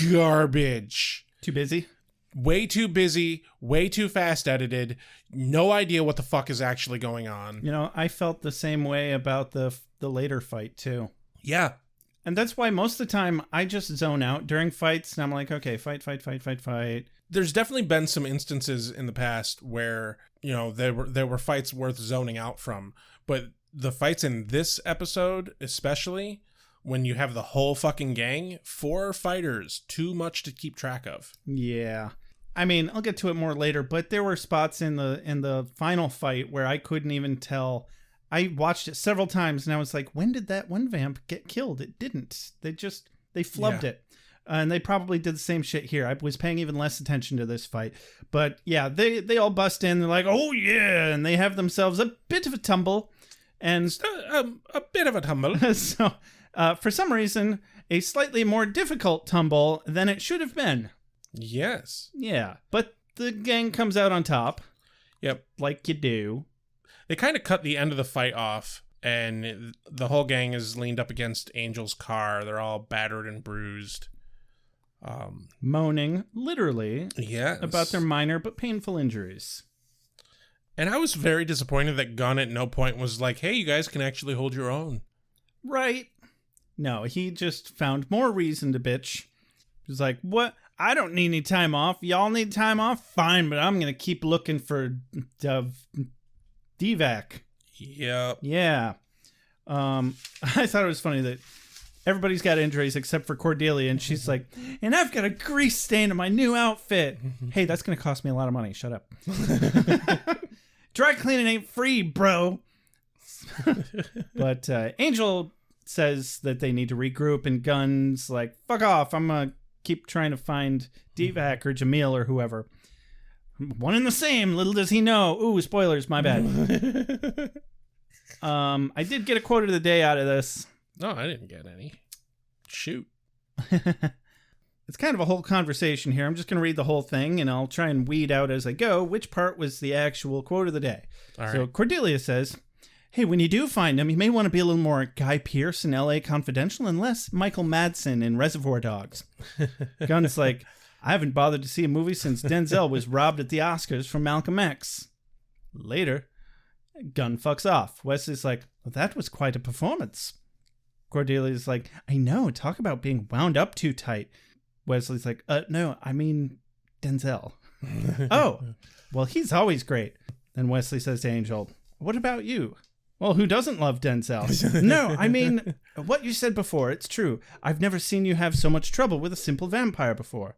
Speaker 1: garbage.
Speaker 7: Too busy?
Speaker 1: Way too busy, way too fast edited. No idea what the fuck is actually going on.
Speaker 7: I felt the same way about the later fight too.
Speaker 1: Yeah.
Speaker 7: And that's why most of the time I just zone out during fights and I'm like, okay, fight.
Speaker 1: There's definitely been some instances in the past where, there were fights worth zoning out from, but the fights in this episode, especially when you have the whole fucking gang, 4 fighters, too much to keep track of.
Speaker 7: Yeah. I mean, I'll get to it more later, but there were spots in the final fight where I couldn't even tell. I watched it several times and I was like, when did that one vamp get killed? It didn't. They flubbed it. And they probably did the same shit here. I was paying even less attention to this fight. But yeah, they all bust in. They're like, oh yeah. And they have themselves a bit of a tumble. And
Speaker 1: a bit of a tumble.
Speaker 7: So for some reason, a slightly more difficult tumble than it should have been.
Speaker 1: Yes.
Speaker 7: Yeah. But the gang comes out on top.
Speaker 1: Yep.
Speaker 7: Like you do.
Speaker 1: They kind of cut the end of the fight off. And the whole gang is leaned up against Angel's car. They're all battered and bruised.
Speaker 7: Moaning, literally,
Speaker 1: yes,
Speaker 7: about their minor but painful injuries.
Speaker 1: And I was very disappointed that Gunn at no point was like, hey, you guys can actually hold your own.
Speaker 7: Right. No, he just found more reason to bitch. He was like, what? I don't need any time off. Y'all need time off? Fine, but I'm going to keep looking for DVAC.
Speaker 1: Yep.
Speaker 7: Yeah. I thought it was funny that everybody's got injuries except for Cordelia, and she's like, and I've got a grease stain on my new outfit. Hey, that's going to cost me a lot of money. Shut up. Dry cleaning ain't free, bro. But Angel says that they need to regroup, and Gunn's like, fuck off. I'm going to keep trying to find DVAC or Jamil or whoever. One and the same. Little does he know. Ooh, spoilers. My bad. I did get a quote of the day out of this.
Speaker 1: No, I didn't get any. Shoot.
Speaker 7: It's kind of a whole conversation here. I'm just going to read the whole thing, and I'll try and weed out as I go which part was the actual quote of the day.
Speaker 1: All
Speaker 7: So
Speaker 1: right.
Speaker 7: Cordelia says, hey, when you do find him, you may want to be a little more Guy Pearce in L.A. Confidential and less Michael Madsen in Reservoir Dogs. Gunn's like, I haven't bothered to see a movie since Denzel was robbed at the Oscars from Malcolm X. Later, Gunn fucks off. Wesley's like, well, that was quite a performance. Cordelia's like, I know, talk about being wound up too tight. Wesley's like, no, I mean Denzel. Oh, well, he's always great. Then Wesley says to Angel, what about you? Well, who doesn't love Denzel? No, I mean, what you said before, it's true. I've never seen you have so much trouble with a simple vampire before.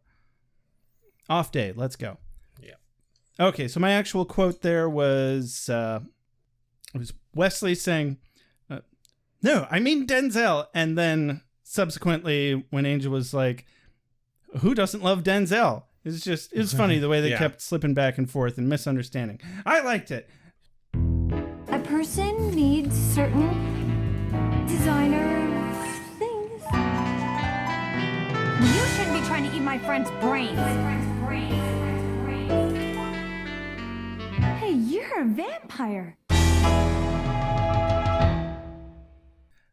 Speaker 7: Off day, let's go.
Speaker 1: Yeah.
Speaker 7: Okay, so my actual quote there was, it was Wesley saying, no, I mean Denzel. And then subsequently, when Angel was like, who doesn't love Denzel? It was funny the way they kept slipping back and forth and misunderstanding. I liked it.
Speaker 2: A person needs certain designer things. You shouldn't be trying to eat my friend's brains. Hey, you're a vampire.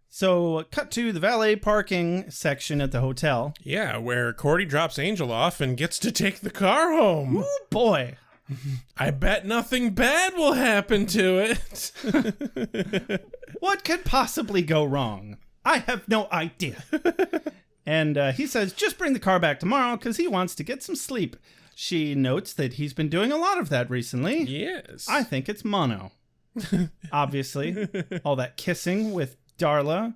Speaker 7: So, cut to the valet parking section at the hotel.
Speaker 1: Yeah, where Cordy drops Angel off and gets to take the car home.
Speaker 7: Ooh, boy.
Speaker 1: I bet nothing bad will happen to it.
Speaker 7: What could possibly go wrong? I have no idea. And he says, just bring the car back tomorrow because he wants to get some sleep. She notes that he's been doing a lot of that recently.
Speaker 1: Yes.
Speaker 7: I think it's mono. Obviously. All that kissing with Darla.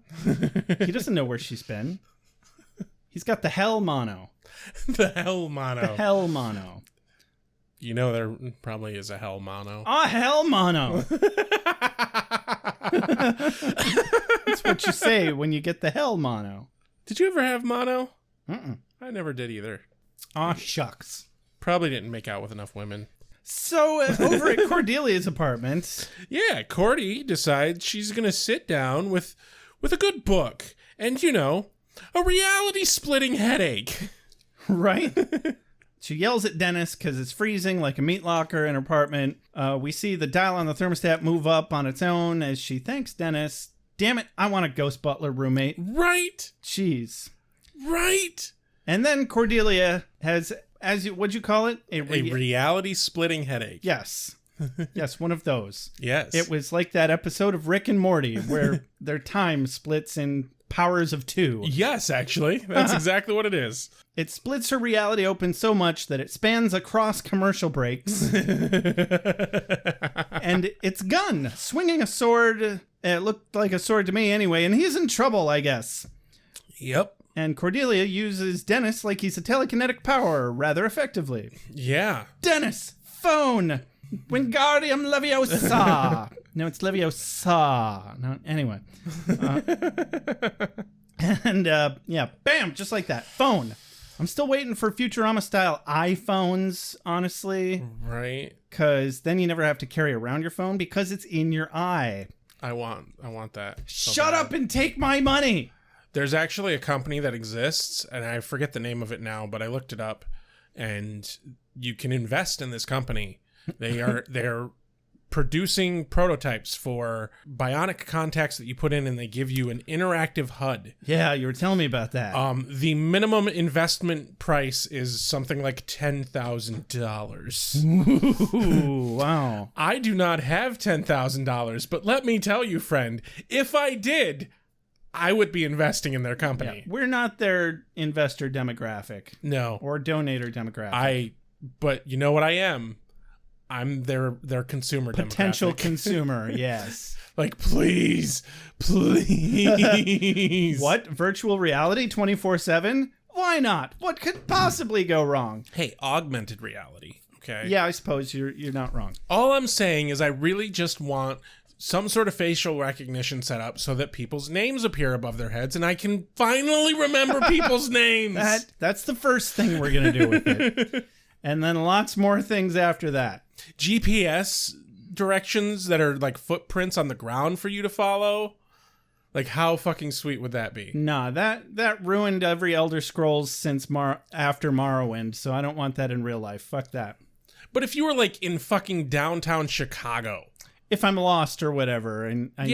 Speaker 7: He doesn't know where she's been. He's got the hell mono.
Speaker 1: The hell mono.
Speaker 7: The hell mono.
Speaker 1: You know there probably is a hell mono.
Speaker 7: Oh, hell mono. That's what you say when you get the hell mono.
Speaker 1: Did you ever have mono?
Speaker 7: Mm-mm.
Speaker 1: I never did either.
Speaker 7: Aw, shucks.
Speaker 1: Probably didn't make out with enough women.
Speaker 7: So, over at Cordelia's apartment...
Speaker 1: Yeah, Cordy decides she's going to sit down with a good book and, you know, a reality-splitting headache.
Speaker 7: Right? She yells at Dennis because it's freezing like a meat locker in her apartment. We see the dial on the thermostat move up on its own as she thanks Dennis. Damn it, I want a ghost butler roommate.
Speaker 1: Right?
Speaker 7: Jeez.
Speaker 1: Right?
Speaker 7: And then Cordelia has... what'd you call it?
Speaker 1: A reality-splitting headache.
Speaker 7: Yes. Yes, one of those.
Speaker 1: Yes.
Speaker 7: It was like that episode of Rick and Morty where their time splits in powers of 2.
Speaker 1: Yes, actually. That's exactly what it is.
Speaker 7: It splits her reality open so much that it spans across commercial breaks. And it's Gunn swinging a sword. It looked like a sword to me anyway, and he's in trouble, I guess.
Speaker 1: Yep.
Speaker 7: And Cordelia uses Dennis like he's a telekinetic power rather effectively.
Speaker 1: Yeah.
Speaker 7: Dennis, phone! Wingardium Leviosa! No, it's Leviosa. No, anyway. Yeah, bam, just like that. Phone. I'm still waiting for Futurama-style iPhones, honestly.
Speaker 1: Right.
Speaker 7: Because then you never have to carry around your phone because it's in your eye.
Speaker 1: I want that. So
Speaker 7: Shut
Speaker 1: bad.
Speaker 7: up and take my money!
Speaker 1: There's actually a company that exists, and I forget the name of it now, but I looked it up, and you can invest in this company. They're producing prototypes for bionic contacts that you put in, and they give you an interactive HUD.
Speaker 7: Yeah, you were telling me about that.
Speaker 1: The minimum investment price is something like $10,000.
Speaker 7: Ooh, wow.
Speaker 1: I do not have $10,000, but let me tell you, friend, if I did, I would be investing in their company.
Speaker 7: Yeah, we're not their investor demographic.
Speaker 1: No.
Speaker 7: Or donator demographic.
Speaker 1: But you know what I am? I'm their consumer
Speaker 7: Potential
Speaker 1: demographic.
Speaker 7: Consumer, yes.
Speaker 1: Like, please.
Speaker 7: What? Virtual reality 24/7? Why not? What could possibly go wrong?
Speaker 1: Hey, augmented reality, okay?
Speaker 7: Yeah, I suppose you're not wrong.
Speaker 1: All I'm saying is I really just want some sort of facial recognition set up so that people's names appear above their heads and I can finally remember people's names.
Speaker 7: That's the first thing we're going to do with it. And then lots more things after that.
Speaker 1: GPS directions that are like footprints on the ground for you to follow. Like, how fucking sweet would that be?
Speaker 7: Nah, that ruined every Elder Scrolls since after Morrowind, so I don't want that in real life. Fuck that.
Speaker 1: But if you were like in fucking downtown Chicago.
Speaker 7: If I'm lost or whatever, and I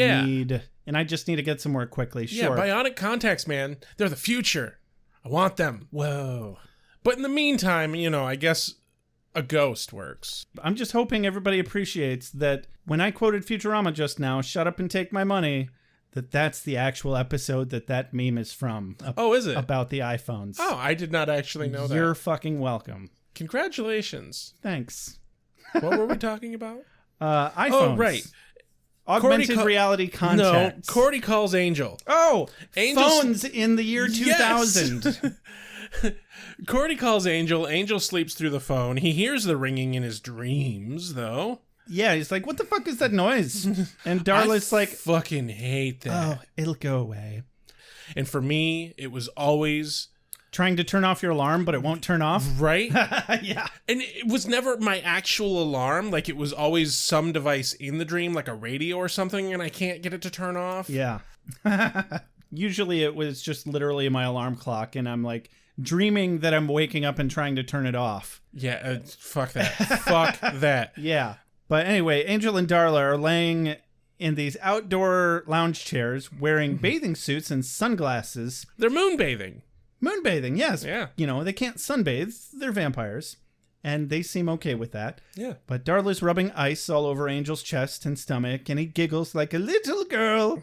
Speaker 7: just need to get somewhere quickly, sure.
Speaker 1: Yeah, bionic contacts, man. They're the future. I want them.
Speaker 7: Whoa.
Speaker 1: But in the meantime, you know, I guess a ghost works.
Speaker 7: I'm just hoping everybody appreciates that when I quoted Futurama just now, shut up and take my money, that's the actual episode that meme is from.
Speaker 1: Oh, is it?
Speaker 7: About the iPhones.
Speaker 1: Oh, I did not actually know that.
Speaker 7: You're fucking welcome.
Speaker 1: Congratulations.
Speaker 7: Thanks.
Speaker 1: What were we talking about?
Speaker 7: iPhones.
Speaker 1: Oh, right.
Speaker 7: Augmented reality content.
Speaker 1: No, Cordy calls Angel.
Speaker 7: Oh,
Speaker 1: Angel's-
Speaker 7: phones in the year 2000.
Speaker 1: Yes. Cordy calls Angel. Angel sleeps through the phone. He hears the ringing in his dreams, though.
Speaker 7: Yeah, he's like, what the fuck is that noise? And Darla's like,
Speaker 1: fucking hate that.
Speaker 7: oh, it'll go away.
Speaker 1: And for me, it was always...
Speaker 7: Trying to turn off your alarm, but it won't turn off.
Speaker 1: Right?
Speaker 7: Yeah.
Speaker 1: And it was never my actual alarm. Like, it was always some device in the dream, like a radio or something, and I can't get it to turn off.
Speaker 7: Yeah. Usually it was just literally my alarm clock, and I'm like dreaming that I'm waking up and trying to turn it off.
Speaker 1: Yeah, fuck that. Fuck that.
Speaker 7: Yeah. But anyway, Angel and Darla are laying in these outdoor lounge chairs wearing bathing suits and sunglasses.
Speaker 1: They're moonbathing.
Speaker 7: Moonbathing, yes.
Speaker 1: Yeah.
Speaker 7: You know, they can't sunbathe. They're vampires. And they seem okay with that.
Speaker 1: Yeah.
Speaker 7: But Darla's rubbing ice all over Angel's chest and stomach, and he giggles like a little girl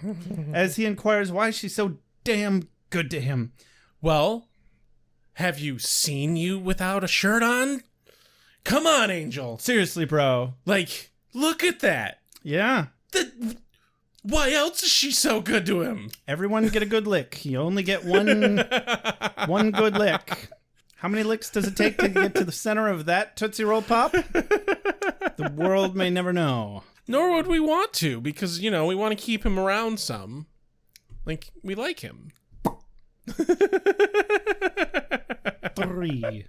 Speaker 7: as he inquires why she's so damn good to him.
Speaker 1: Well, have you seen you without a shirt on? Come on, Angel.
Speaker 7: Seriously, bro.
Speaker 1: Like, look at that.
Speaker 7: Yeah.
Speaker 1: Why else is she so good to him?
Speaker 7: Everyone get a good lick. You only get one good lick. How many licks does it take to get to the center of that Tootsie Roll Pop? The world may never know.
Speaker 1: Nor would we want to, because, you know, we want to keep him around some. Like, we like him.
Speaker 7: 3.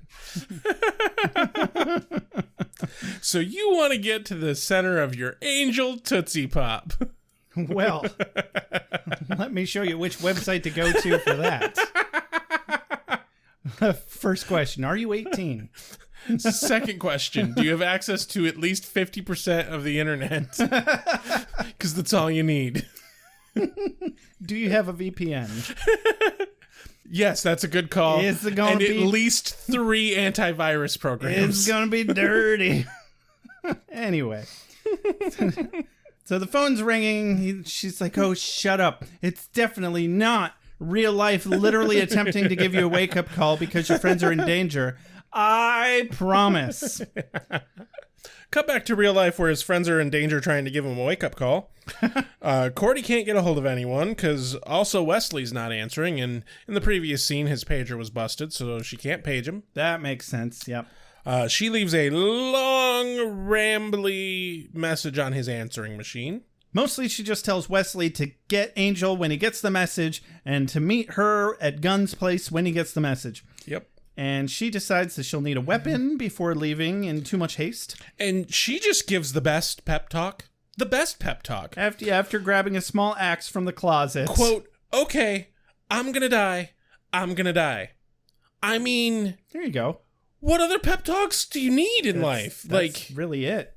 Speaker 1: So you want to get to the center of your Angel Tootsie Pop.
Speaker 7: Well, let me show you which website to go to for that. First question, are you 18?
Speaker 1: Second question, do you have access to at least 50% of the internet? Because that's all you need.
Speaker 7: Do you have a VPN?
Speaker 1: Yes, that's a good call.
Speaker 7: It's gonna
Speaker 1: and
Speaker 7: be-
Speaker 1: at least 3 antivirus programs.
Speaker 7: It's gonna be dirty. Anyway. So the phone's ringing. She's like, oh, shut up. It's definitely not real life literally attempting to give you a wake-up call because your friends are in danger. I promise.
Speaker 1: Cut back to real life where his friends are in danger trying to give him a wake-up call. Cordy can't get a hold of anyone because also Wesley's not answering, and in the previous scene his pager was busted, so she can't page him.
Speaker 7: That makes sense, yep.
Speaker 1: She leaves a long, rambly message on his answering machine.
Speaker 7: Mostly she just tells Wesley to get Angel when he gets the message and to meet her at Gunn's place when he gets the message.
Speaker 1: Yep.
Speaker 7: And she decides that she'll need a weapon before leaving in too much haste.
Speaker 1: And she just gives the best pep talk. The best pep talk.
Speaker 7: After grabbing a small axe from the closet.
Speaker 1: Quote, okay, I'm gonna die. I'm gonna die. I mean...
Speaker 7: There you go.
Speaker 1: What other pep talks do you need in life?
Speaker 7: That's really it.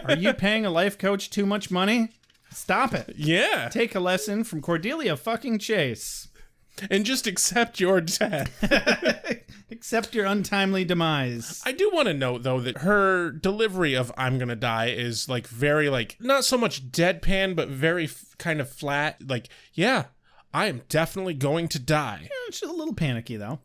Speaker 7: Are you paying a life coach too much money? Stop it.
Speaker 1: Yeah.
Speaker 7: Take a lesson from Cordelia fucking Chase.
Speaker 1: And just accept your death.
Speaker 7: Accept your untimely demise.
Speaker 1: I do want to note, though, that her delivery of I'm gonna die is, like, very, like, not so much deadpan, but very kind of flat. Like, yeah, I am definitely going to die.
Speaker 7: She's a little panicky, though.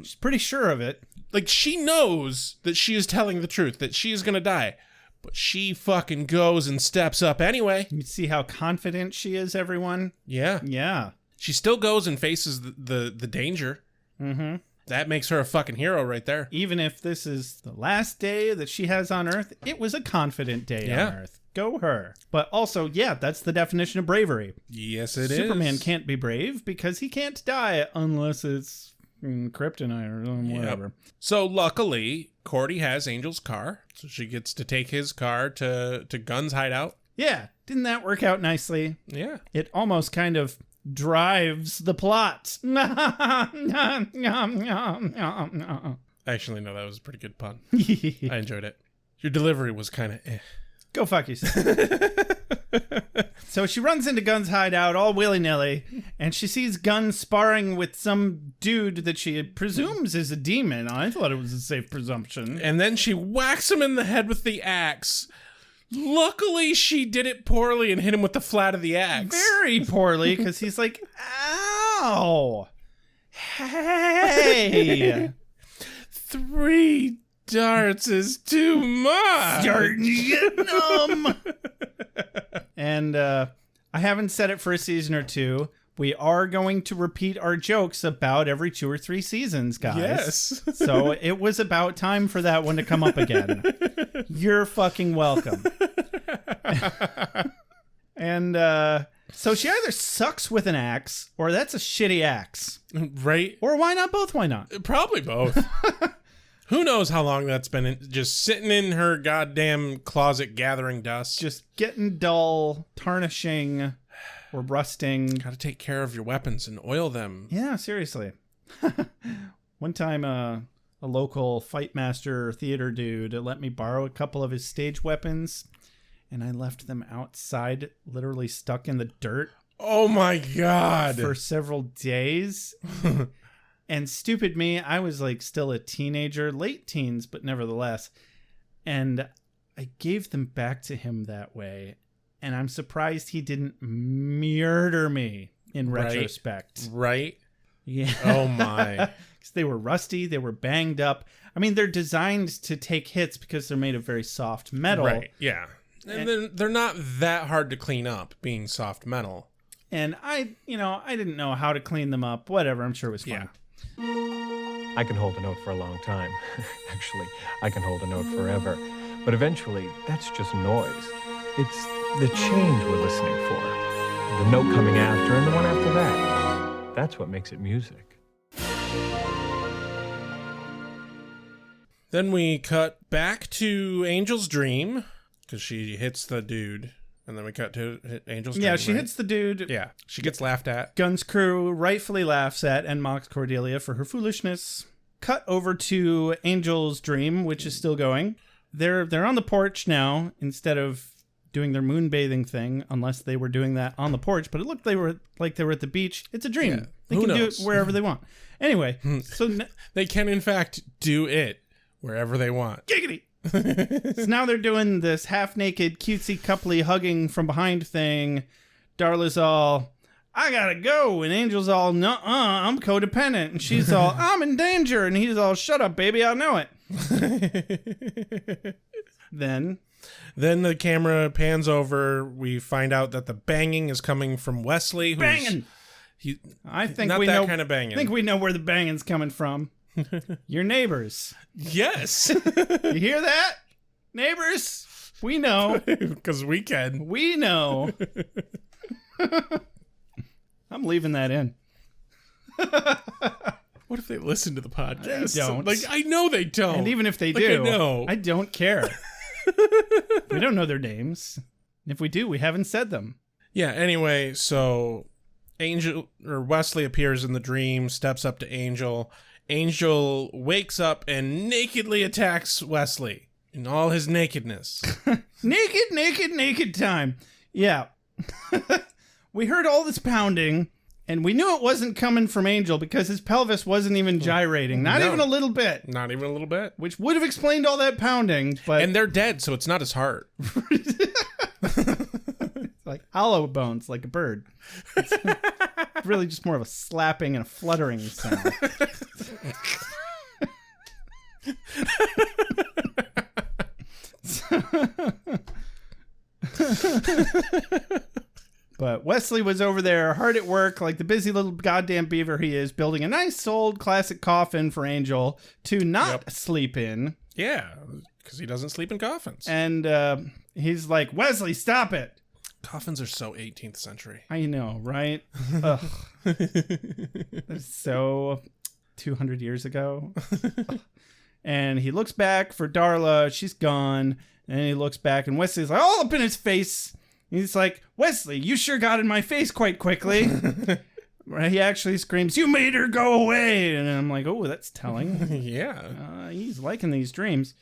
Speaker 1: She's
Speaker 7: pretty sure of it.
Speaker 1: Like, she knows that she is telling the truth, that she is gonna die. But she fucking goes and steps up anyway.
Speaker 7: You see how confident she is, everyone?
Speaker 1: Yeah.
Speaker 7: Yeah.
Speaker 1: She still goes and faces the danger.
Speaker 7: Mm-hmm.
Speaker 1: That makes her a fucking hero right there.
Speaker 7: Even if this is the last day that she has on Earth, it was a confident day on Earth. Go her. But also, yeah, that's the definition of bravery.
Speaker 1: Yes, it is.
Speaker 7: Superman can't be brave because he can't die unless it's kryptonite or whatever.
Speaker 1: Yep. So luckily, Cordy has Angel's car, so she gets to take his car to Gunn's hideout.
Speaker 7: Yeah, didn't that work out nicely?
Speaker 1: Yeah.
Speaker 7: It almost kind of drives the plot.
Speaker 1: Actually, no, that was a pretty good pun. I enjoyed it. Your delivery was kind of
Speaker 7: Go fuck yourself. So she runs into Gun's hideout all willy-nilly, and she sees Gun sparring with some dude that she presumes is a demon. I thought it was a safe presumption.
Speaker 1: And then she whacks him in the head with the axe. Luckily, she did it poorly and hit him with the flat of the axe.
Speaker 7: Very poorly, because he's like, ow! Hey!
Speaker 1: 3 darts is too much.
Speaker 7: Starting to get numb. And I haven't said it for a season or 2. We are going to repeat our jokes about every 2 or 3 seasons, guys.
Speaker 1: Yes.
Speaker 7: So it was about time for that one to come up again. You're fucking welcome. And so she either sucks with an axe, or that's a shitty axe.
Speaker 1: Right?
Speaker 7: Or why not both? Why not?
Speaker 1: Probably both. Who knows how long that's been just sitting in her goddamn closet gathering dust.
Speaker 7: Just getting dull, tarnishing, or rusting.
Speaker 1: Gotta take care of your weapons and oil them.
Speaker 7: Yeah, seriously. One time, a local fight master theater dude let me borrow a couple of his stage weapons, and I left them outside, literally stuck in the dirt.
Speaker 1: Oh my God.
Speaker 7: For several days. And stupid me, I was like still a teenager, late teens, but nevertheless. And I gave them back to him that way. And I'm surprised he didn't murder me in retrospect.
Speaker 1: Right?
Speaker 7: Yeah.
Speaker 1: Oh my.
Speaker 7: Because they were rusty, they were banged up. I mean, they're designed to take hits because they're made of very soft metal.
Speaker 1: Right, yeah. And then they're not that hard to clean up, being soft metal.
Speaker 7: And I didn't know how to clean them up. Whatever, I'm sure it was fun.
Speaker 1: Yeah.
Speaker 8: I can hold a note for a long time. Actually, I can hold a note forever. But eventually, that's just noise. It's the change we're listening for. The note coming after and the one after that. That's what makes it music.
Speaker 1: Then we cut back to Angel's dream, because she hits the dude. And then we cut to Angel's dream.
Speaker 7: Yeah, she hits the dude.
Speaker 1: Yeah, she gets laughed at.
Speaker 7: Gun's crew rightfully laughs at and mocks Cordelia for her foolishness. Cut over to Angel's dream, which is still going. They're on the porch now instead of doing their moonbathing thing, unless they were doing that on the porch. But it looked they were at the beach. It's a dream.
Speaker 1: Yeah,
Speaker 7: they can do it wherever they want. Anyway, so
Speaker 1: they can in fact do it wherever they want.
Speaker 7: Giggity. So now they're doing this half-naked, cutesy, coupley, hugging from behind thing. Darla's all, I gotta go. And Angel's all, nuh-uh, I'm codependent. And she's all, I'm in danger. And he's all, shut up, baby, I know it. Then
Speaker 1: the camera pans over. We find out that the banging is coming from Wesley.
Speaker 7: Banging! I think
Speaker 1: not
Speaker 7: we
Speaker 1: that
Speaker 7: know,
Speaker 1: kind of banging.
Speaker 7: I think we know where the banging's coming from. Your neighbors.
Speaker 1: Yes.
Speaker 7: You hear that? Neighbors? We know.
Speaker 1: Because we can.
Speaker 7: We know. I'm leaving that in.
Speaker 1: What if they listen to the podcast?
Speaker 7: They don't.
Speaker 1: Like, I know they don't.
Speaker 7: And even if they
Speaker 1: Like,
Speaker 7: do,
Speaker 1: I know.
Speaker 7: I don't care. We don't know their names. If we do, we haven't said them.
Speaker 1: Yeah, anyway, so Wesley appears in the dream, steps up to Angel. Angel wakes up and nakedly attacks Wesley in all his nakedness.
Speaker 7: Naked time. Yeah. We heard all this pounding, and we knew it wasn't coming from Angel because his pelvis wasn't even gyrating. Not even a little bit.
Speaker 1: Not even a little bit.
Speaker 7: Which would have explained all that pounding, but...
Speaker 1: And they're dead, so it's not his heart.
Speaker 7: It's like hollow bones, like a bird. It's really just more of a slapping and a fluttering sound. But Wesley was over there hard at work, like the busy little goddamn beaver he is, building a nice old classic coffin for Angel to not sleep in.
Speaker 1: Yeah, because he doesn't sleep in coffins.
Speaker 7: And he's like, Wesley, stop it.
Speaker 1: Coffins are so 18th century.
Speaker 7: I know, right? Ugh. That's so 200 years ago. And he looks back for Darla. She's gone. And he looks back, and Wesley's like, all up in his face. And he's like, Wesley, you sure got in my face quite quickly. He actually screams, you made her go away. And I'm like, oh, that's telling.
Speaker 1: Yeah.
Speaker 7: He's liking these dreams.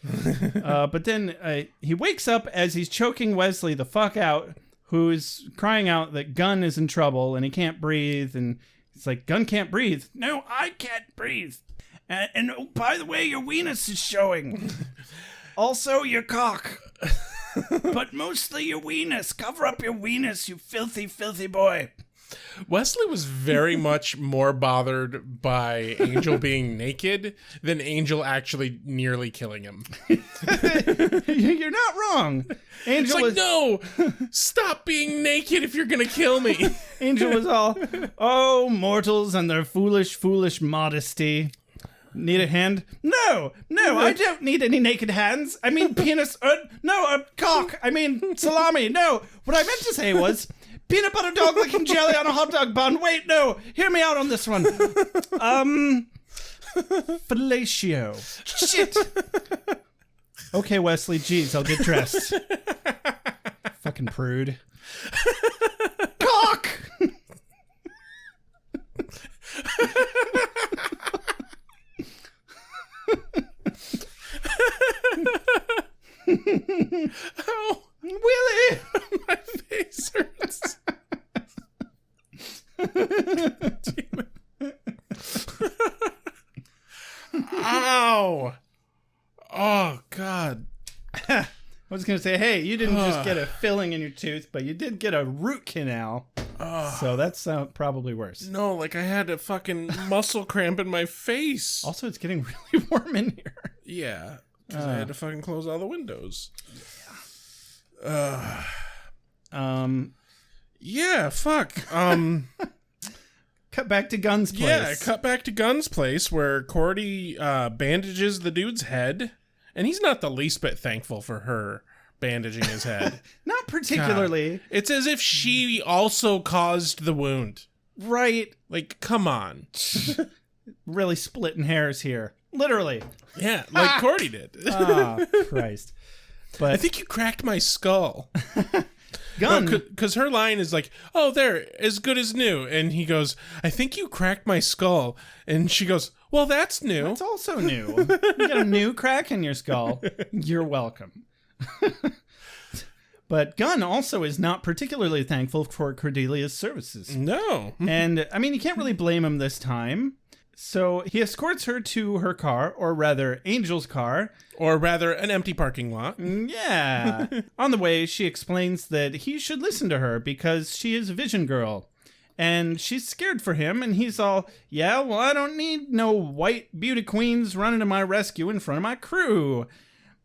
Speaker 7: But then he wakes up as he's choking Wesley the fuck out, who's crying out that Gunn is in trouble and he can't breathe. And it's like, Gunn can't breathe. No, I can't breathe. And oh, by the way, your weenus is showing. Also, your cock. But mostly your weenus. Cover up your weenus, you filthy, filthy boy.
Speaker 1: Wesley was very much more bothered by Angel being naked than Angel actually nearly killing him.
Speaker 7: You're not wrong. Angel
Speaker 1: It's like, no, stop being naked if you're going to kill me.
Speaker 7: Angel was all, oh, mortals and their foolish, foolish modesty. Need a hand? No, I don't need any naked hands. I mean, penis, cock. I mean, salami. No, what I meant to say was peanut butter dog licking jelly on a hot dog bun. Wait, no, hear me out on this one. Fellatio. Shit. Okay, Wesley, geez, I'll get dressed. Fucking prude. Cock!
Speaker 1: Oh,
Speaker 7: Willie!
Speaker 1: my face hurts. Damn it. Ow. Oh, God.
Speaker 7: I was going to say, hey, you didn't just get a filling in your tooth, but you did get a root canal. So that's probably worse.
Speaker 1: No, like I had a fucking muscle cramp in my face.
Speaker 7: Also, it's getting really warm in here.
Speaker 1: Yeah, because I had to fucking close all the windows. Yeah, fuck.
Speaker 7: Cut back to Gunn's place.
Speaker 1: Yeah, cut back to Gunn's place where Cordy bandages the dude's head. And he's not the least bit thankful for her bandaging his head.
Speaker 7: Not particularly.
Speaker 1: God. It's as if she also caused the wound.
Speaker 7: Right.
Speaker 1: Like, come on.
Speaker 7: Really splitting hairs here. Literally.
Speaker 1: Yeah, like Cordy did.
Speaker 7: Oh, Christ. But
Speaker 1: I think you cracked my skull.
Speaker 7: Gunn.
Speaker 1: Because her line is like, oh, there, as good as new. And he goes, I think you cracked my skull. And she goes, well, that's new.
Speaker 7: That's also new. You got a new crack in your skull. You're welcome. But Gunn also is not particularly thankful for Cordelia's services.
Speaker 1: No.
Speaker 7: And, I mean, you can't really blame him this time. So he escorts her to her car, or rather, Angel's car.
Speaker 1: Or rather, an empty parking lot.
Speaker 7: Yeah. On the way, she explains that he should listen to her because she is a vision girl. And she's scared for him, and he's all, yeah, well, I don't need no white beauty queens running to my rescue in front of my crew.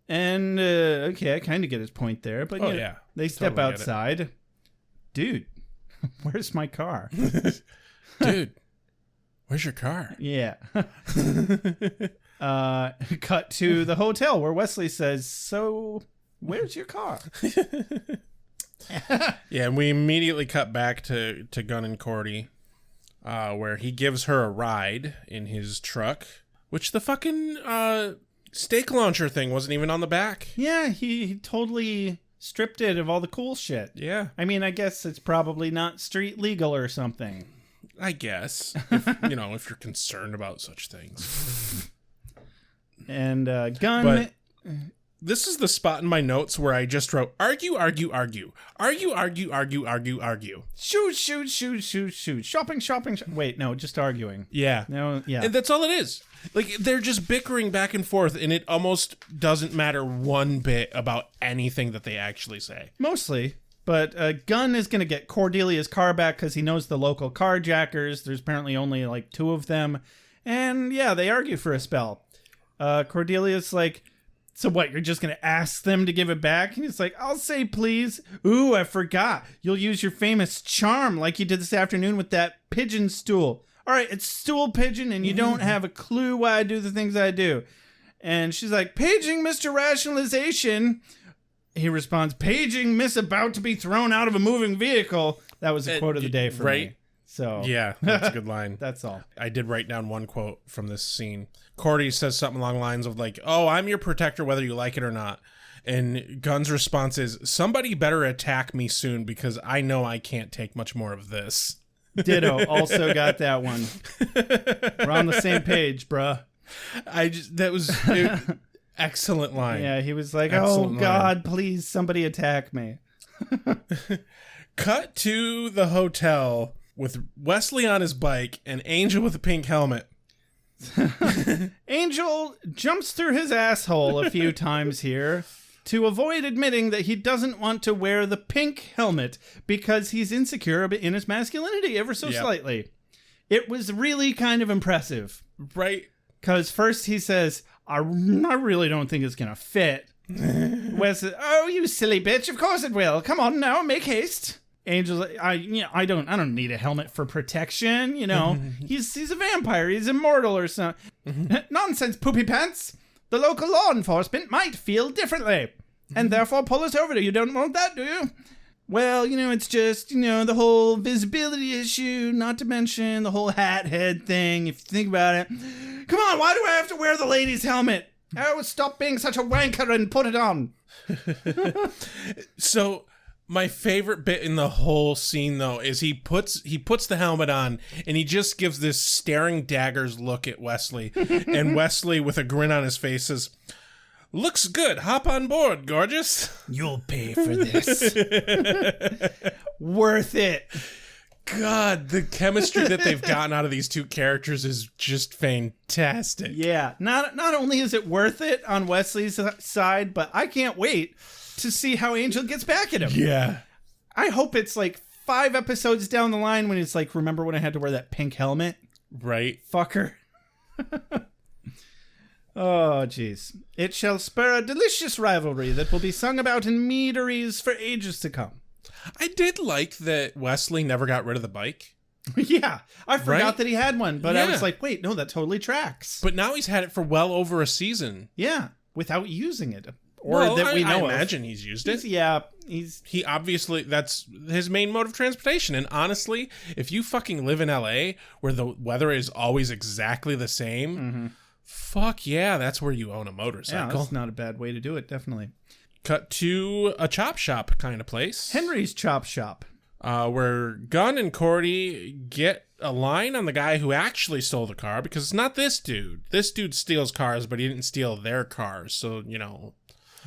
Speaker 7: And, okay, I kind of get his point there, but
Speaker 1: yeah,
Speaker 7: they step
Speaker 1: totally
Speaker 7: outside. Dude, where's my car?
Speaker 1: Dude, where's your car?
Speaker 7: Yeah. Cut to the hotel where Wesley says, so where's your car?
Speaker 1: Yeah, and we immediately cut back to Gunn and Cordy, where he gives her a ride in his truck, which the fucking steak launcher thing wasn't even on the back.
Speaker 7: Yeah, he totally stripped it of all the cool shit.
Speaker 1: Yeah.
Speaker 7: I mean, I guess it's probably not street legal or something.
Speaker 1: I guess, if, if you're concerned about such things.
Speaker 7: And Gunn...
Speaker 1: But this is the spot in my notes where I just wrote, argue, argue, argue. Argue, argue, argue, argue, argue.
Speaker 7: Shoot, shoot, shoot, shoot, shoot. Shopping, shopping. Wait, no, just arguing.
Speaker 1: Yeah.
Speaker 7: No, yeah.
Speaker 1: And that's all it is. Like, they're just bickering back and forth, and it almost doesn't matter one bit about anything that they actually say.
Speaker 7: Mostly. But Gunn is going to get Cordelia's car back because he knows the local carjackers. There's apparently only like 2 of them. And yeah, they argue for a spell. Cordelia's like, so what, you're just going to ask them to give it back? And he's like, I'll say please. Ooh, I forgot. You'll use your famous charm like you did this afternoon with that pigeon stool. All right, it's stool pigeon, and you don't have a clue why I do the things I do. And she's like, paging Mr. Rationalization. He responds, paging Miss about to be thrown out of a moving vehicle. That was a quote of the day for me. So
Speaker 1: yeah, that's a good line.
Speaker 7: That's all.
Speaker 1: I did write down one quote from this scene. Cordy says something along the lines of like, oh, I'm your protector whether you like it or not. And Gunn's response is, somebody better attack me soon because I know I can't take much more of this.
Speaker 7: Ditto. Also got that one. We're on the same page, bruh.
Speaker 1: That was excellent line.
Speaker 7: Yeah, he was like,
Speaker 1: Excellent
Speaker 7: oh God, please somebody attack me.
Speaker 1: Cut to the hotel with Wesley on his bike and Angel with a pink helmet.
Speaker 7: Angel jumps through his asshole a few times here to avoid admitting that he doesn't want to wear the pink helmet because he's insecure in his masculinity ever so slightly. It was really kind of impressive.
Speaker 1: Right.
Speaker 7: Because first he says, I really don't think it's going to fit. Wes says, oh, you silly bitch, of course it will. Come on now, make haste. Angel's like, I don't need a helmet for protection, you know. He's a vampire, he's immortal or something. Nonsense, poopy pants. The local law enforcement might feel differently and therefore pull us over. You don't want that, do you? Well, you know, it's just, you know, the whole visibility issue, not to mention the whole hat head thing, if you think about it. Come on, why do I have to wear the lady's helmet? Oh, stop being such a wanker and put it on.
Speaker 1: So my favorite bit in the whole scene, though, is he puts the helmet on and he just gives this staring daggers look at Wesley. And Wesley, with a grin on his face, says, looks good. Hop on board, gorgeous.
Speaker 7: You'll pay for this. Worth it.
Speaker 1: God, the chemistry that they've gotten out of these two characters is just fantastic.
Speaker 7: Yeah, not only is it worth it on Wesley's side, but I can't wait to see how Angel gets back at him.
Speaker 1: Yeah.
Speaker 7: I hope it's like 5 episodes down the line when it's like, remember when I had to wear that pink helmet?
Speaker 1: Right.
Speaker 7: Fucker. Oh, jeez. It shall spur a delicious rivalry that will be sung about in meaderies for ages to come.
Speaker 1: I did like that Wesley never got rid of the bike.
Speaker 7: Yeah, I forgot
Speaker 1: Right?
Speaker 7: that he had one, but I
Speaker 1: Yeah.
Speaker 7: was like, wait, no, that totally tracks.
Speaker 1: But now he's had it for well over a season.
Speaker 7: Yeah, without using it. Or
Speaker 1: Well,
Speaker 7: that we
Speaker 1: I
Speaker 7: know of.
Speaker 1: imagine he's used it.
Speaker 7: He's
Speaker 1: He obviously, that's his main mode of transportation. And honestly, if you fucking live in LA where the weather is always exactly the same, fuck yeah, that's where you own a
Speaker 7: yeah,
Speaker 1: motorcycle.
Speaker 7: that's not a bad way to do it, definitely.
Speaker 1: Cut to a chop shop kind of place.
Speaker 7: Henry's Chop Shop.
Speaker 1: Where Gunn and Cordy get a line on the guy who actually stole the car, because it's not this dude. This dude steals cars, but he didn't steal their cars. So, you know,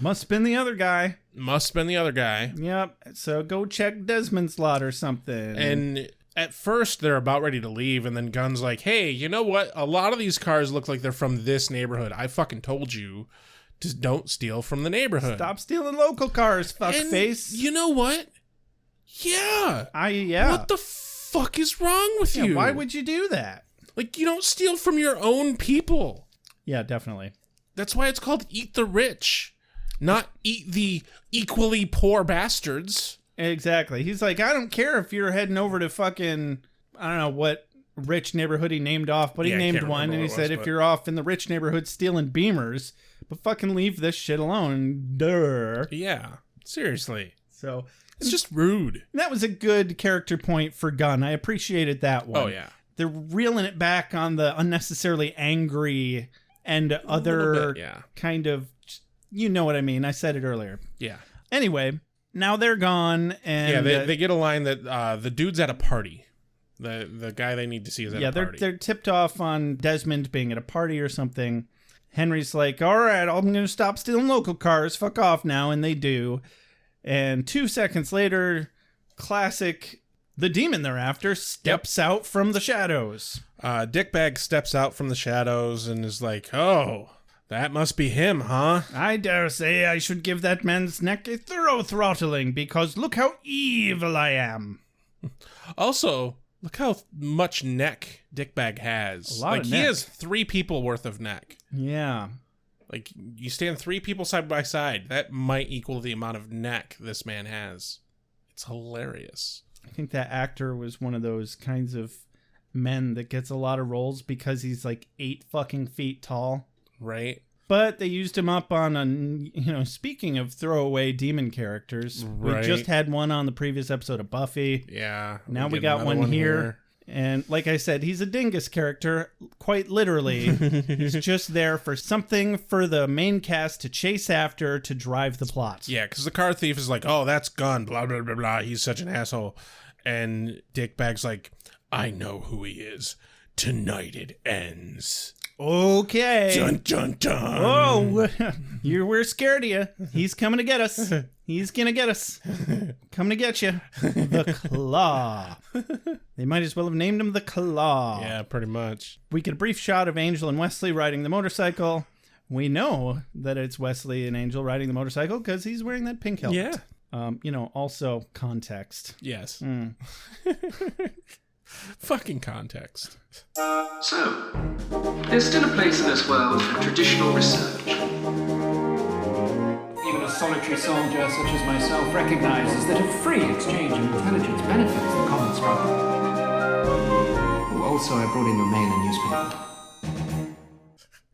Speaker 7: Must have been the other guy.
Speaker 1: must have been the other guy.
Speaker 7: Yep, so go check Desmond's lot or something.
Speaker 1: And at first, they're about ready to leave, and then Gunn's like, hey, you know what? A lot of these cars look like they're from this neighborhood. I fucking told you to don't steal from the neighborhood.
Speaker 7: Stop stealing local cars,
Speaker 1: And
Speaker 7: fuckface.
Speaker 1: you know what? Yeah.
Speaker 7: Yeah.
Speaker 1: What the fuck is wrong with
Speaker 7: Yeah,
Speaker 1: you?
Speaker 7: why would you do that?
Speaker 1: Like, you don't steal from your own people.
Speaker 7: Yeah, definitely.
Speaker 1: That's why it's called Eat the Rich, not Eat the Equally Poor Bastards.
Speaker 7: Exactly. He's like, I don't care if you're heading over to fucking, I don't know what rich neighborhood he named off, but he
Speaker 1: Yeah, I
Speaker 7: named
Speaker 1: can't
Speaker 7: one,
Speaker 1: remember
Speaker 7: and he
Speaker 1: what it
Speaker 7: said,
Speaker 1: was,
Speaker 7: if
Speaker 1: but-
Speaker 7: you're off in the rich neighborhood stealing Beamers, but fucking leave this shit alone. Duh.
Speaker 1: Yeah, seriously.
Speaker 7: So
Speaker 1: It's just rude.
Speaker 7: that was a good character point for Gunn. I appreciated that one.
Speaker 1: Oh, yeah.
Speaker 7: They're reeling it back on the unnecessarily angry and
Speaker 1: little
Speaker 7: other
Speaker 1: bit, yeah.
Speaker 7: kind of, you know what I mean. I said it earlier.
Speaker 1: Yeah.
Speaker 7: Anyway, now they're gone, and
Speaker 1: Yeah, they get a line that the dude's at a party. The guy they need to see is at a party.
Speaker 7: they're tipped off on Desmond being at a party or something. Henry's like, all right, I'm going to stop stealing local cars. Fuck off now. And they do. And 2 seconds later, classic, the demon they're after steps out from the shadows.
Speaker 1: Dickbag steps out from the shadows and is like, oh, that must be him, huh?
Speaker 7: I dare say I should give that man's neck a thorough throttling, because look how evil I am.
Speaker 1: Also, look how much neck Dickbag has.
Speaker 7: A lot of
Speaker 1: he
Speaker 7: neck.
Speaker 1: has 3 people worth of neck.
Speaker 7: Yeah.
Speaker 1: Like, you stand 3 people side by side, that might equal the amount of neck this man has. It's hilarious.
Speaker 7: I think that actor was one of those kinds of men that gets a lot of roles because he's like 8 fucking feet tall.
Speaker 1: Right?
Speaker 7: But they used him up on speaking of throwaway demon characters,
Speaker 1: Right.
Speaker 7: we just had one on the previous episode of Buffy.
Speaker 1: Yeah.
Speaker 7: Now
Speaker 1: we'll
Speaker 7: we
Speaker 1: get
Speaker 7: got
Speaker 1: another
Speaker 7: one here. And like I said, he's a dingus character, quite literally. He's just there for something for the main cast to chase after to drive the plot.
Speaker 1: Yeah, because the car thief is like, oh, that's Gunn, blah, blah, blah, blah. He's such an asshole. And Dickbag's like, I know who he is. Tonight it ends.
Speaker 7: Okay.
Speaker 1: Dun, dun, dun.
Speaker 7: Oh, we're scared of you. He's coming to get us. He's gonna get us. Coming to get you. The Claw. They might as well have named him the Claw.
Speaker 1: Yeah, pretty much.
Speaker 7: We get a brief shot of Angel and Wesley riding the motorcycle. We know that it's Wesley and Angel riding the motorcycle because he's wearing that pink helmet.
Speaker 1: Yeah.
Speaker 7: Also context.
Speaker 1: Yes. Fucking context.
Speaker 4: So, there's still a place in this world for traditional research. Even a solitary soldier such as myself recognizes that a free exchange of intelligence benefits the common struggle. Oh, also, I brought in your mail and newspaper.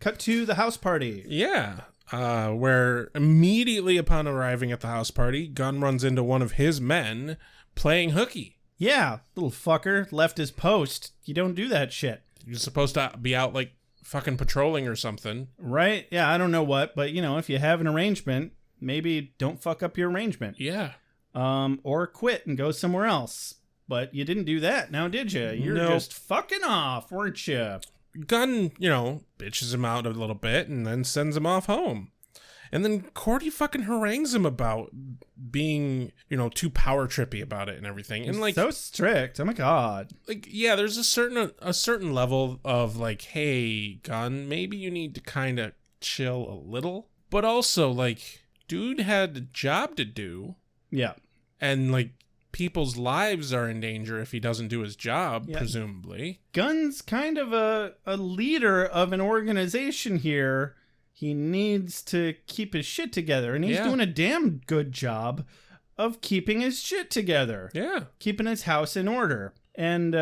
Speaker 7: Cut to the house party.
Speaker 1: Yeah. Where immediately upon arriving at the house party, Gunn runs into one of his men playing hooky.
Speaker 7: Yeah, little fucker left his post. You don't do that shit.
Speaker 1: You're supposed to be out like fucking patrolling or something.
Speaker 7: Right? Yeah, I don't know what, but if you have an arrangement, maybe don't fuck up your arrangement.
Speaker 1: Yeah.
Speaker 7: Or quit and go somewhere else. But you didn't do that, now did you? You're just fucking off, weren't you?
Speaker 1: Gunn, bitches him out a little bit and then sends him off home. And then Cordy fucking harangues him about being, too power trippy about it and everything. And
Speaker 7: so strict. Oh my god.
Speaker 1: Yeah, there's a certain level of hey, Gunn, maybe you need to kind of chill a little. But also, dude had a job to do.
Speaker 7: Yeah.
Speaker 1: And people's lives are in danger if he doesn't do his job, presumably.
Speaker 7: Gunn's kind of a leader of an organization here. He needs to keep his shit together, and he's doing a damn good job of keeping his shit together.
Speaker 1: Yeah.
Speaker 7: Keeping his house in order. And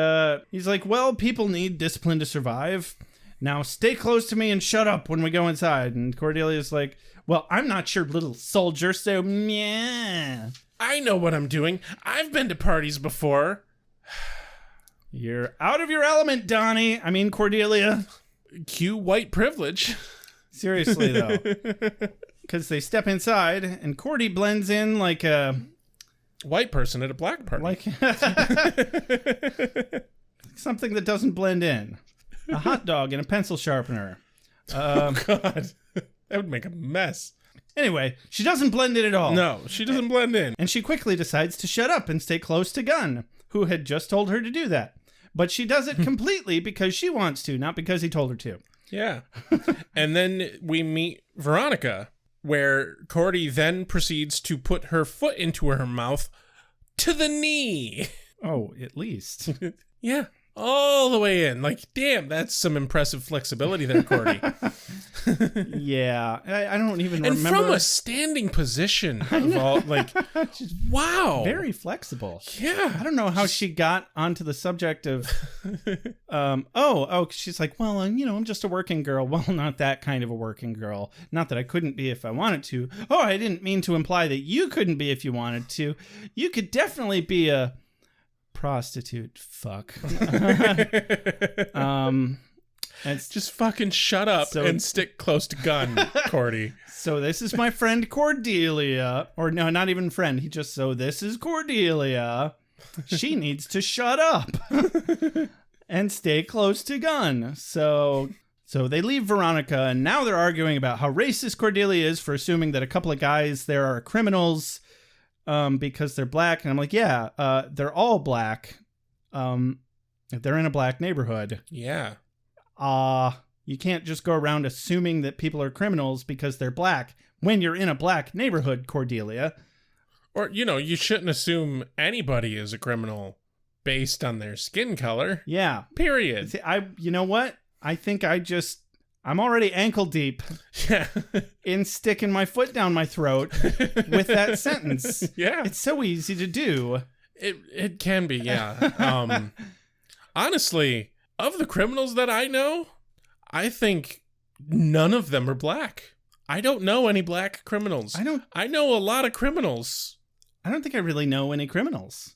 Speaker 7: he's like, well, people need discipline to survive. Now stay close to me and shut up when we go inside. And Cordelia's like, well, I'm not your little soldier, so yeah.
Speaker 1: I know what I'm doing. I've been to parties before.
Speaker 7: You're out of your element, Donnie. I mean, Cordelia.
Speaker 1: Cue white privilege.
Speaker 7: Seriously, though. Because they step inside, and Cordy blends in like a...
Speaker 1: white person at a black party.
Speaker 7: Like something that doesn't blend in. A hot dog and a pencil sharpener.
Speaker 1: Oh, God. That would make a mess.
Speaker 7: Anyway, she doesn't blend in at all.
Speaker 1: No, she doesn't blend in.
Speaker 7: And she quickly decides to shut up and stay close to Gunn, who had just told her to do that. But she does it completely because she wants to, not because he told her to.
Speaker 1: Yeah. And then we meet Veronica, where Cordy then proceeds to put her foot into her mouth to the knee.
Speaker 7: Oh, at least.
Speaker 1: Yeah. All the way in. Damn, that's some impressive flexibility there, Cordy.
Speaker 7: Yeah. I don't even
Speaker 1: and
Speaker 7: remember.
Speaker 1: And from a standing position of all, wow.
Speaker 7: Very flexible.
Speaker 1: Yeah.
Speaker 7: I don't know how she got onto the subject of, she's like, well, I'm just a working girl. Well, not that kind of a working girl. Not that I couldn't be if I wanted to. Oh, I didn't mean to imply that you couldn't be if you wanted to. You could definitely be a prostitute. Fuck.
Speaker 1: It's just fucking shut up and stick close to Gunn, Cordy.
Speaker 7: So this is my friend Cordelia. Or no, not even friend. This is Cordelia. She needs to shut up and stay close to Gunn. So they leave Veronica, and now they're arguing about how racist Cordelia is for assuming that a couple of guys there are criminals because they're black. And I'm like, yeah, they're all black. They're in a black neighborhood.
Speaker 1: Yeah.
Speaker 7: You can't just go around assuming that people are criminals because they're black when you're in a black neighborhood, Cordelia.
Speaker 1: Or, you shouldn't assume anybody is a criminal based on their skin color.
Speaker 7: Yeah.
Speaker 1: Period.
Speaker 7: See, you know what? I think I'm already ankle deep in sticking my foot down my throat with that sentence.
Speaker 1: Yeah.
Speaker 7: It's so easy to do.
Speaker 1: It can be, yeah. Honestly, of the criminals that I know, I think none of them are black. I don't know any black criminals. I know a lot of criminals.
Speaker 7: I don't think I really know any criminals.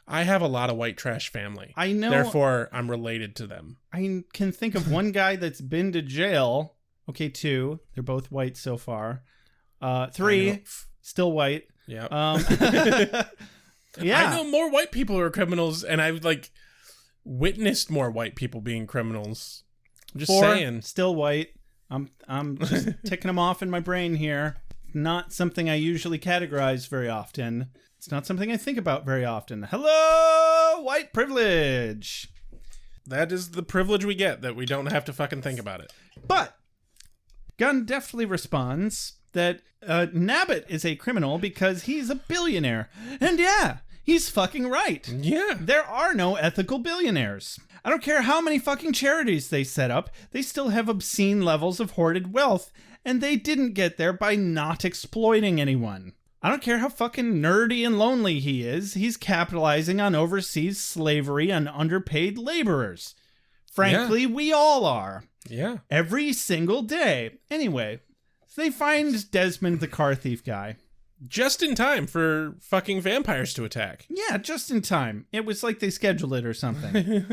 Speaker 1: I have a lot of white trash family.
Speaker 7: I know.
Speaker 1: Therefore, I'm related to them.
Speaker 7: I can think of one guy that's been to jail. Okay, 2. They're both white so far. 3, still white.
Speaker 1: Yeah.
Speaker 7: Yeah.
Speaker 1: I know more white people who are criminals, and I've witnessed more white people being criminals. Just
Speaker 7: 4,
Speaker 1: saying.
Speaker 7: still white. I'm just ticking them off in my brain here. Not something I usually categorize very often. It's not something I think about very often. Hello, white privilege.
Speaker 1: That is the privilege we get, that we don't have to fucking think about it.
Speaker 7: But Gunn deftly responds that Nabbit is a criminal because he's a billionaire. And yeah, he's fucking right.
Speaker 1: Yeah.
Speaker 7: There are no ethical billionaires. I don't care how many fucking charities they set up, they still have obscene levels of hoarded wealth, and they didn't get there by not exploiting anyone. I don't care how fucking nerdy and lonely he is, he's capitalizing on overseas slavery and underpaid laborers. Frankly, we all are.
Speaker 1: Yeah.
Speaker 7: Every single day. Anyway, they find Desmond the car thief guy.
Speaker 1: Just in time for fucking vampires to attack.
Speaker 7: Yeah, just in time. It was like they scheduled it or something.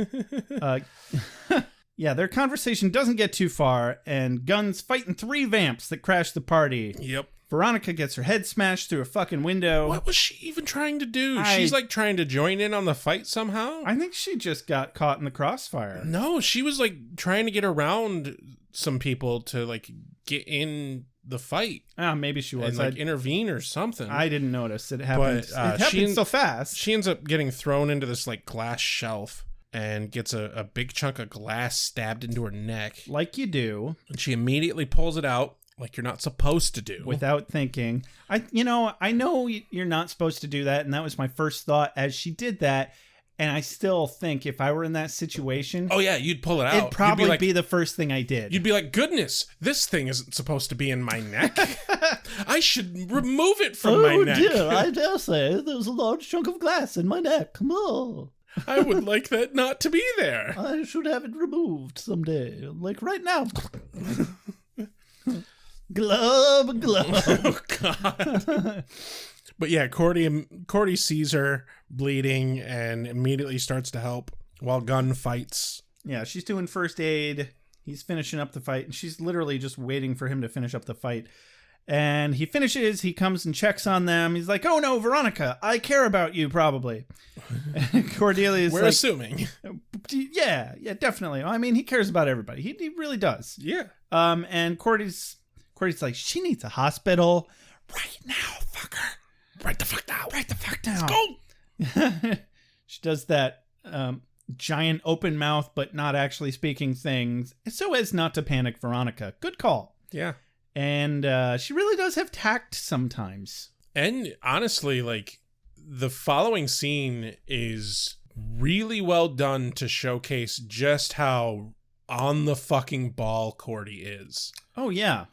Speaker 7: Yeah, their conversation doesn't get too far, and Gunn's fighting 3 vamps that crash the party.
Speaker 1: Yep.
Speaker 7: Veronica gets her head smashed through a fucking window.
Speaker 1: What was she even trying to do? She's like trying to join in on the fight somehow?
Speaker 7: I think she just got caught in the crossfire.
Speaker 1: No, she was like trying to get around some people to like get in the fight.
Speaker 7: Maybe she was.
Speaker 1: And like intervene or something.
Speaker 7: I didn't notice. It happened.
Speaker 1: But,
Speaker 7: it happened so fast.
Speaker 1: She ends up getting thrown into this like glass shelf and gets a big chunk of glass stabbed into her neck.
Speaker 7: Like you do.
Speaker 1: And she immediately pulls it out like you're not supposed to do.
Speaker 7: Without thinking. I know you're not supposed to do that, and that was my first thought as she did that. And I still think if I were in that situation...
Speaker 1: Oh, yeah, you'd pull it out.
Speaker 7: It'd probably be the first thing I did.
Speaker 1: You'd be like, goodness, this thing isn't supposed to be in my neck. I should remove it from my neck.
Speaker 7: Oh, dear, I dare say there's a large chunk of glass in my neck. Oh.
Speaker 1: I would like that not to be there.
Speaker 7: I should have it removed someday, like right now. Glove.
Speaker 1: Oh, God. But yeah, Cordy sees her bleeding and immediately starts to help while Gunn fights.
Speaker 7: Yeah, she's doing first aid. He's finishing up the fight, and she's literally just waiting for him to finish up the fight. And he finishes, he comes and checks on them. He's like, oh no, Veronica, I care about you, probably. And Cordelia's
Speaker 1: We're assuming.
Speaker 7: Yeah, definitely. I mean, he cares about everybody. He really does.
Speaker 1: Yeah.
Speaker 7: And Cordy's like, she needs a hospital right now, fucker.
Speaker 1: Right the fuck now.
Speaker 7: Right the fuck now.
Speaker 1: Let's go.
Speaker 7: She does that giant open mouth, but not actually speaking things, so as not to panic Veronica. Good call.
Speaker 1: Yeah.
Speaker 7: And she really does have tact sometimes.
Speaker 1: And honestly, like, the following scene is really well done to showcase just how on the fucking ball Cordy is.
Speaker 7: Oh, yeah.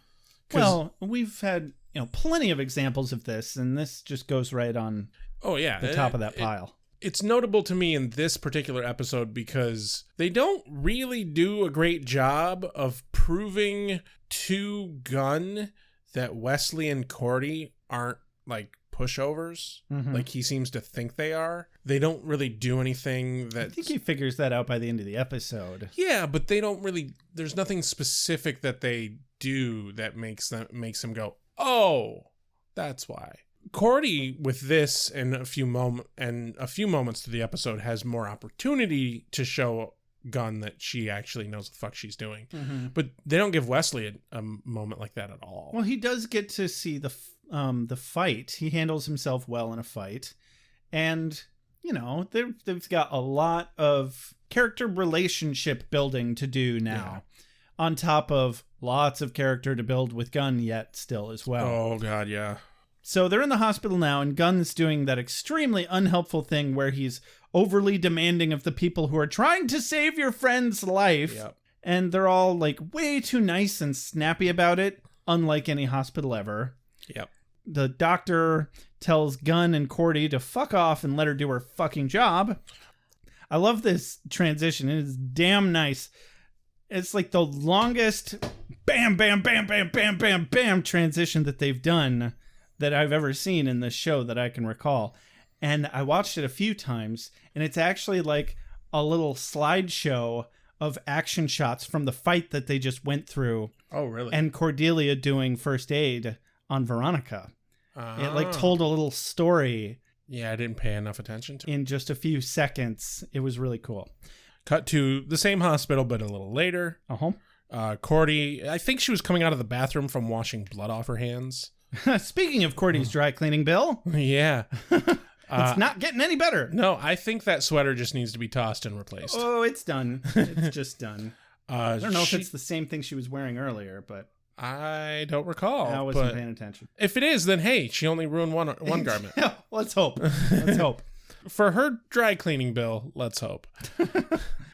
Speaker 7: Well, we've had plenty of examples of this, and this just goes right on the top of that pile.
Speaker 1: It's notable to me in this particular episode because they don't really do a great job of proving to Gunn that Wesley and Cordy aren't like pushovers, like he seems to think they are. They don't really do anything that...
Speaker 7: I think he figures that out by the end of the episode.
Speaker 1: Yeah, but they don't really... There's nothing specific that they do that makes him go, oh, that's why. Cordy, with this and a few moments to the episode, has more opportunity to show Gunn that she actually knows the fuck she's doing. But they don't give Wesley a moment like that at all.
Speaker 7: Well, he does get to see the fight. He handles himself well in a fight, and they've got a lot of character relationship building to do now, on top of lots of character to build with Gunn yet still as well.
Speaker 1: Oh God, yeah.
Speaker 7: So they're in the hospital now, and Gunn's doing that extremely unhelpful thing where he's overly demanding of the people who are trying to save your friend's life.
Speaker 1: Yep.
Speaker 7: And they're all like way too nice and snappy about it, unlike any hospital ever.
Speaker 1: Yep.
Speaker 7: The doctor tells Gunn and Cordy to fuck off and let her do her fucking job. I love this transition. It is damn nice. It's like the longest bam, bam, bam, bam, bam, bam, bam transition that they've done that I've ever seen in this show that I can recall. And I watched it a few times, and it's actually like a little slideshow of action shots from the fight that they just went through.
Speaker 1: Oh, really?
Speaker 7: And Cordelia doing first aid on Veronica. It like told a little story.
Speaker 1: Yeah, I didn't pay enough attention to it.
Speaker 7: In just a few seconds. It was really cool.
Speaker 1: Cut to the same hospital, but a little later. Cordy, I think she was coming out of the bathroom from washing blood off her hands.
Speaker 7: Speaking of Cordy's dry cleaning bill.
Speaker 1: Yeah.
Speaker 7: It's not getting any better.
Speaker 1: No, I think that sweater just needs to be tossed and replaced.
Speaker 7: Oh, it's done. It's just done. I don't know if it's the same thing she was wearing earlier, but
Speaker 1: I don't recall.
Speaker 7: I wasn't paying attention.
Speaker 1: If it is, then hey, she only ruined one garment.
Speaker 7: Let's hope. Let's hope.
Speaker 1: For her dry cleaning bill, let's hope.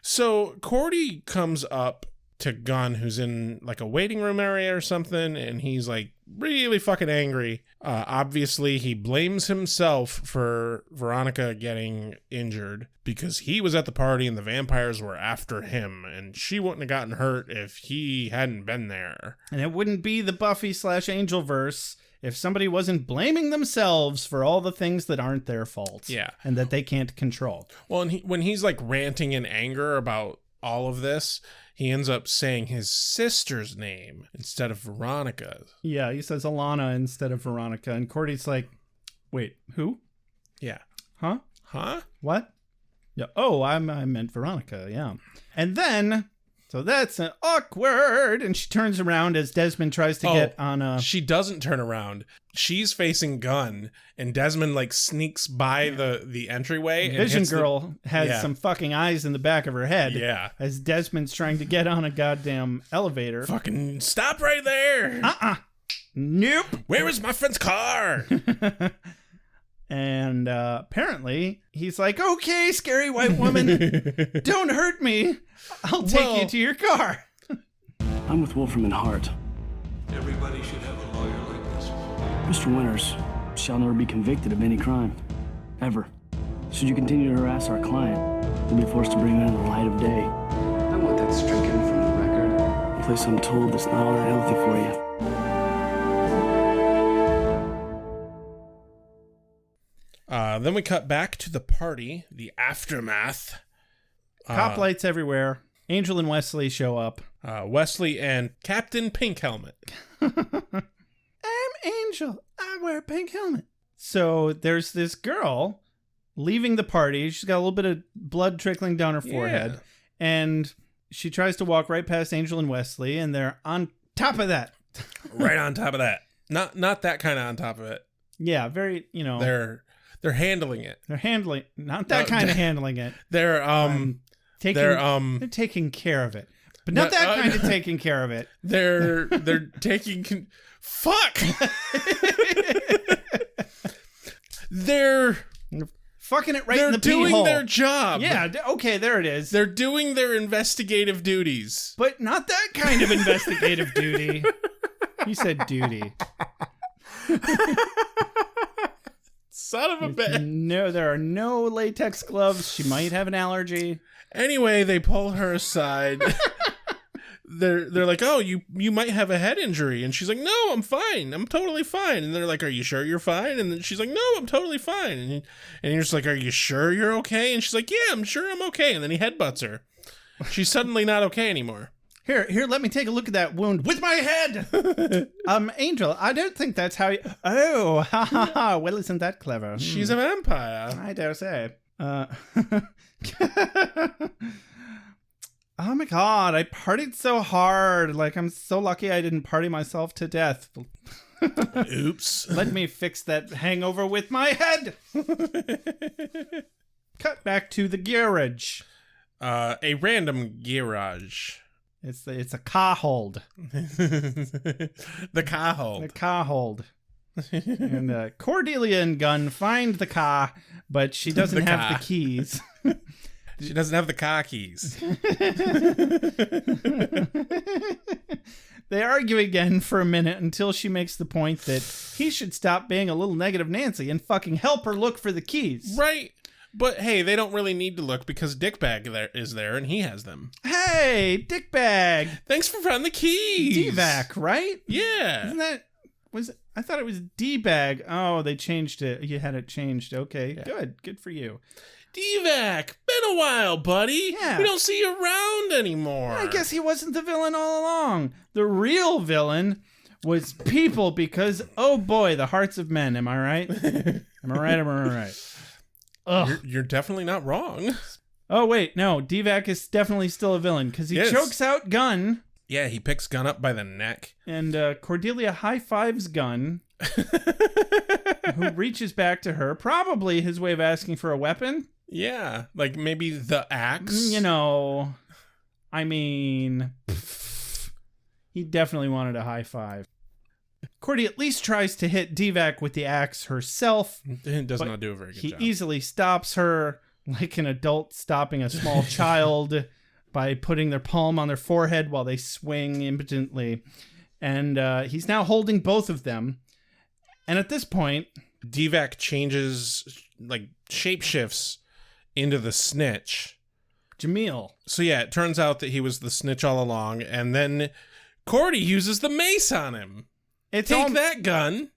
Speaker 1: So Cordy comes up to Gunn, who's in like a waiting room area or something, and he's like really fucking angry. Obviously, he blames himself for Veronica getting injured because he was at the party and the vampires were after him, and she wouldn't have gotten hurt if he hadn't been there. And
Speaker 7: it wouldn't be the Buffy/Angel verse if somebody wasn't blaming themselves for all the things that aren't their fault.
Speaker 1: Yeah.
Speaker 7: And that they can't control.
Speaker 1: Well, and when he's like ranting in anger about all of this, he ends up saying his sister's name instead of Veronica's.
Speaker 7: Yeah, he says Alana instead of Veronica. And Cordy's like, wait, who?
Speaker 1: Yeah.
Speaker 7: Huh? What? Yeah. Oh, I meant Veronica, yeah. And then, so that's an awkward. And she turns around as Desmond tries to get on a...
Speaker 1: She doesn't turn around. She's facing Gunn, and Desmond like sneaks by the entryway. And
Speaker 7: Vision Girl has some fucking eyes in the back of her head.
Speaker 1: Yeah.
Speaker 7: As Desmond's trying to get on a goddamn elevator.
Speaker 1: Fucking stop right there.
Speaker 7: Nope.
Speaker 1: Where is my friend's car?
Speaker 7: And apparently he's like, okay, scary white woman, don't hurt me. I'll take you to your car.
Speaker 9: I'm with Wolfram and Hart.
Speaker 10: Everybody should have a lawyer like this.
Speaker 9: Mr. Winters shall never be convicted of any crime. Ever. Should you continue to harass our client, you'll be forced to bring him into the light of day.
Speaker 4: I want that stricken from the record.
Speaker 9: A place I'm told that's not all that healthy for you.
Speaker 1: Then we cut back to the party, the aftermath.
Speaker 7: Cop lights everywhere. Angel and Wesley show up.
Speaker 1: Wesley and Captain Pink Helmet.
Speaker 7: I'm Angel. I wear a pink helmet. So there's this girl leaving the party. She's got a little bit of blood trickling down her forehead. Yeah. And she tries to walk right past Angel and Wesley, and they're on top of that.
Speaker 1: Right on top of that. Not that kind of on top of it.
Speaker 7: Yeah, very,
Speaker 1: They're handling it.
Speaker 7: They're handling, not that kind of handling it.
Speaker 1: They're
Speaker 7: taking care of it, but not that kind of taking care of it.
Speaker 1: They're taking. Fuck. They're
Speaker 7: fucking it right in the pee hole.
Speaker 1: They're doing their job.
Speaker 7: Yeah. Okay. There it is.
Speaker 1: They're doing their investigative duties,
Speaker 7: but not that kind of investigative duty. He said duty.
Speaker 1: Son of a bitch.
Speaker 7: No, there are no latex gloves. She might have an allergy.
Speaker 1: Anyway, they pull her aside. They're like, oh, you might have a head injury. And she's like, no, I'm fine. I'm totally fine. And they're like, are you sure you're fine? And then she's like, no, I'm totally fine. And you're just like, are you sure you're okay? And she's like, yeah, I'm sure I'm okay. And then he headbutts her. She's suddenly not okay anymore.
Speaker 7: Here, let me take a look at that wound with my head. Angel, I don't think that's how you... Oh, ha, ha, ha. Well, isn't that clever?
Speaker 1: She's a vampire.
Speaker 7: I dare say. Oh my God, I partied so hard. Like, I'm so lucky I didn't party myself to death.
Speaker 1: Oops.
Speaker 7: Let me fix that hangover with my head. Cut back to the garage.
Speaker 1: A random garage.
Speaker 7: It's a car hold.
Speaker 1: The car hold.
Speaker 7: The car hold. And Cordelia and Gunn find the car, but she doesn't have the keys.
Speaker 1: She doesn't have the car keys.
Speaker 7: They argue again for a minute until she makes the point that he should stop being a little negative Nancy and fucking help her look for the keys.
Speaker 1: Right. But hey, they don't really need to look because Dickbag is there and he has them.
Speaker 7: Hey, Dickbag!
Speaker 1: Thanks for finding the keys.
Speaker 7: D-Vac, right?
Speaker 1: Yeah.
Speaker 7: Isn't that... I thought it was D-Bag. Oh, they changed it. You had it changed. Okay, yeah. Good for you.
Speaker 1: D-Vac, been a while, buddy.
Speaker 7: Yeah.
Speaker 1: We don't see you around anymore.
Speaker 7: I guess he wasn't the villain all along. The real villain was people because, oh boy, the hearts of men. Am I right? Am I right? Ugh.
Speaker 1: You're definitely not wrong.
Speaker 7: Oh, wait, no. D-Vac is definitely still a villain because he
Speaker 1: Yes.
Speaker 7: chokes out Gunn.
Speaker 1: Yeah, he picks Gunn up by the neck.
Speaker 7: And Cordelia high-fives Gunn, who reaches back to her. Probably his way of asking for a weapon.
Speaker 1: Yeah, like maybe the axe.
Speaker 7: You know, I mean, he definitely wanted a high five. Cordy at least tries to hit D-Vac with the axe herself.
Speaker 1: It does not do a very good job.
Speaker 7: He easily stops her like an adult stopping a small child by putting their palm on their forehead while they swing impotently. And he's now holding both of them. And at this point,
Speaker 1: D-Vac changes, like shapeshifts into the snitch.
Speaker 7: Jamil.
Speaker 1: So yeah, it turns out that he was the snitch all along, and then Cordy uses the mace on him. Take that, Gunn.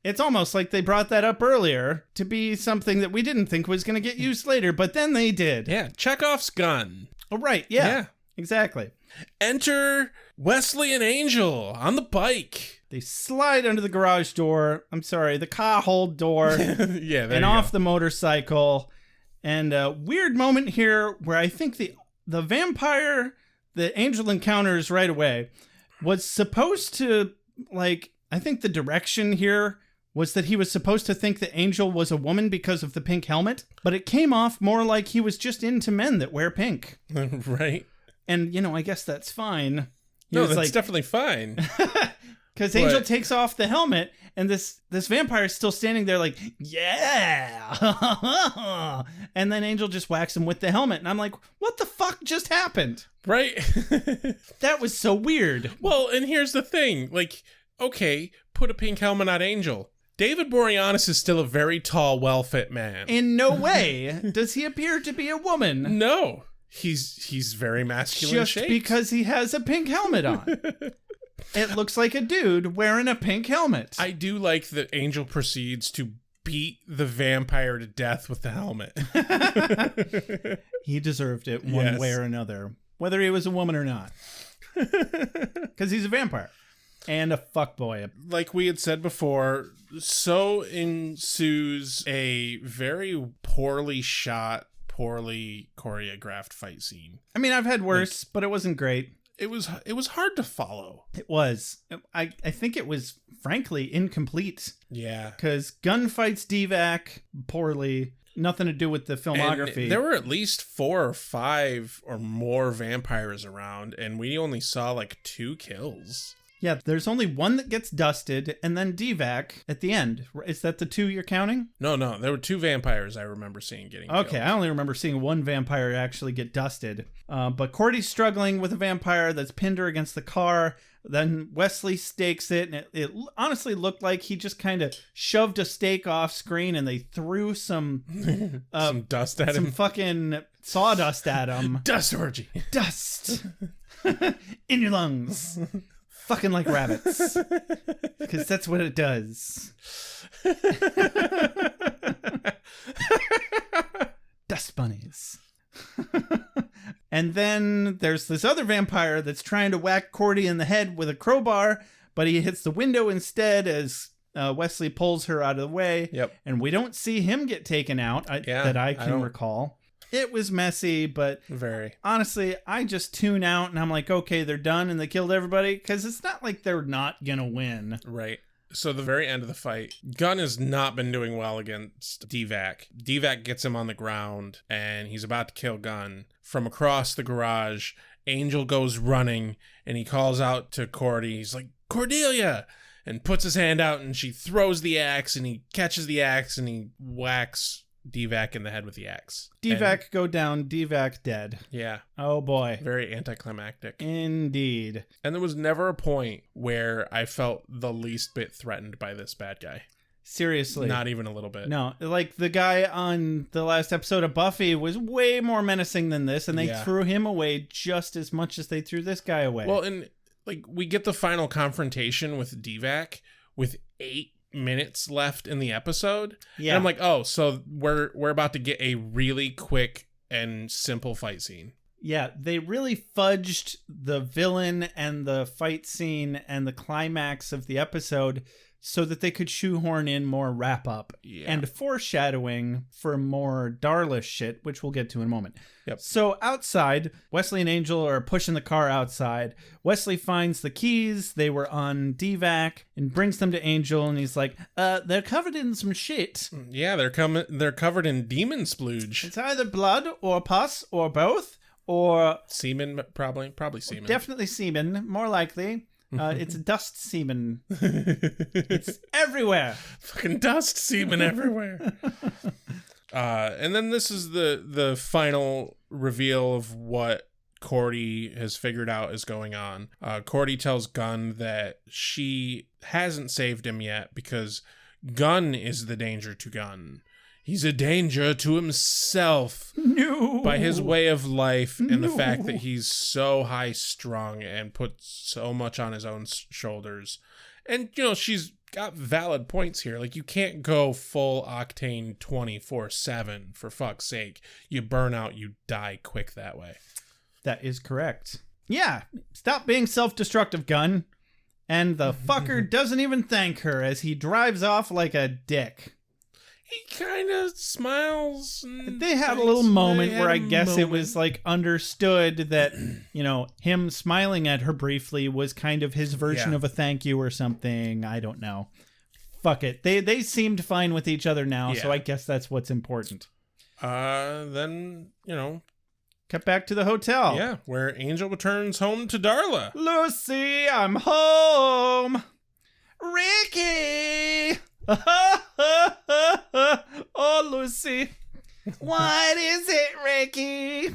Speaker 7: It's almost like they brought that up earlier to be something that we didn't think was going to get used later, but then they did.
Speaker 1: Yeah, Chekhov's gun.
Speaker 7: Oh, right, yeah. Exactly.
Speaker 1: Enter Wesley and Angel on the bike.
Speaker 7: They slide under the garage door. I'm sorry, the car hold door.
Speaker 1: Yeah, there
Speaker 7: and
Speaker 1: you
Speaker 7: off
Speaker 1: go.
Speaker 7: the motorcycle. And a weird moment here where I think the vampire that Angel encounters right away was supposed to, like, I think the direction here was that he was supposed to think that Angel was a woman because of the pink helmet, but it came off more like he was just into men that wear pink.
Speaker 1: Right.
Speaker 7: And, you know, I guess that's fine.
Speaker 1: No, that's definitely fine.
Speaker 7: Because Angel takes off the helmet, and this vampire is still standing there like, yeah! And then Angel just whacks him with the helmet, and I'm like, what the fuck just happened?
Speaker 1: Right?
Speaker 7: That was so weird.
Speaker 1: Well, and here's the thing. Like, okay, put a pink helmet on Angel. David Boreanaz is still a very tall, well-fit man.
Speaker 7: In no way does he appear to be a woman.
Speaker 1: No. He's very masculine
Speaker 7: Just
Speaker 1: shaped.
Speaker 7: because he has a pink helmet on. It looks like a dude wearing a pink helmet.
Speaker 1: I do like that Angel proceeds to beat the vampire to death with the helmet.
Speaker 7: He deserved it one way or another, whether he was a woman or not. Because he's a vampire and a fuckboy.
Speaker 1: Like we had said before, so ensues a very poorly shot, poorly choreographed fight scene.
Speaker 7: I mean, I've had worse, but it wasn't great.
Speaker 1: It was hard to follow.
Speaker 7: It was. I think it was, frankly, incomplete.
Speaker 1: Yeah.
Speaker 7: Because Gunn fights D-Vac poorly. Nothing to do with the filmography.
Speaker 1: And there were at least 4 or 5 or more vampires around, and we only saw like 2 kills.
Speaker 7: Yeah, there's only one that gets dusted, and then D-Vac at the end. Is that the 2 you're counting?
Speaker 1: No, there were 2 vampires I remember seeing getting killed.
Speaker 7: Okay, I only remember seeing one vampire actually get dusted. But Cordy's struggling with a vampire that's pinned her against the car. Then Wesley stakes it, and it honestly looked like he just kind of shoved a stake off screen, and they threw some
Speaker 1: dust at him.
Speaker 7: Some fucking sawdust at him.
Speaker 1: Dust orgy.
Speaker 7: Dust. In your lungs. Fucking like rabbits. Because that's what it does. Dust bunnies. And then there's this other vampire that's trying to whack Cordy in the head with a crowbar, but he hits the window instead as Wesley pulls her out of the way.
Speaker 1: Yep.
Speaker 7: And we don't see him get taken out that I can recall. It was messy, but
Speaker 1: very.
Speaker 7: Honestly, I just tune out and I'm like, okay, they're done and they killed everybody, because it's not like they're not gonna win.
Speaker 1: Right. So the very end of the fight, Gunn has not been doing well against D-Vac. D-Vac gets him on the ground, and he's about to kill Gunn. From across the garage, Angel goes running, and he calls out to Cordy. He's like, Cordelia! And puts his hand out, and she throws the axe, and he catches the axe, and he whacks D-Vac in the head with the axe.
Speaker 7: D-Vac go down, D-Vac dead.
Speaker 1: Yeah.
Speaker 7: Oh boy.
Speaker 1: Very anticlimactic.
Speaker 7: Indeed.
Speaker 1: And there was never a point where I felt the least bit threatened by this bad guy.
Speaker 7: Seriously.
Speaker 1: Not even a little bit.
Speaker 7: No, like the guy on the last episode of Buffy was way more menacing than this, and they threw him away just as much as they threw this guy away.
Speaker 1: Well, and like we get the final confrontation with D-Vac with 8 minutes left in the episode.
Speaker 7: Yeah.
Speaker 1: And I'm like, oh, so we're about to get a really quick and simple fight scene.
Speaker 7: Yeah, they really fudged the villain and the fight scene and the climax of the episode so that they could shoehorn in more wrap-up and foreshadowing for more Darla shit, which we'll get to in a moment.
Speaker 1: Yep.
Speaker 7: So outside, Wesley and Angel are pushing the car outside. Wesley finds the keys. They were on DVAC and brings them to Angel, and he's like, they're covered in some shit.
Speaker 1: Yeah, they're covered in demon splooge.
Speaker 7: It's either blood or pus or both or...
Speaker 1: Semen, probably semen.
Speaker 7: Definitely semen, more likely. It's dust semen. It's everywhere.
Speaker 1: Fucking dust semen everywhere. And then this is the final reveal of what Cordy has figured out is going on. Cordy tells Gunn that she hasn't saved him yet because Gunn is the danger to Gunn. He's a danger to himself by his way of life and the fact that he's so high-strung and puts so much on his own shoulders. And, she's got valid points here. Like, you can't go full octane 24/7, for fuck's sake. You burn out, you die quick that way.
Speaker 7: That is correct. Yeah, stop being self-destructive, Gunn. And the fucker doesn't even thank her as he drives off like a dick.
Speaker 1: He kind of smiles.
Speaker 7: They had a little moment where I guess it was like understood that, him smiling at her briefly was kind of his version of a thank you or something. I don't know. Fuck it. They seemed fine with each other now, so I guess that's what's important.
Speaker 1: Then,
Speaker 7: cut back to the hotel.
Speaker 1: Yeah, where Angel returns home to Darla.
Speaker 7: Lucy, I'm home. Ricky. Oh, Lucy. What is it, Ricky?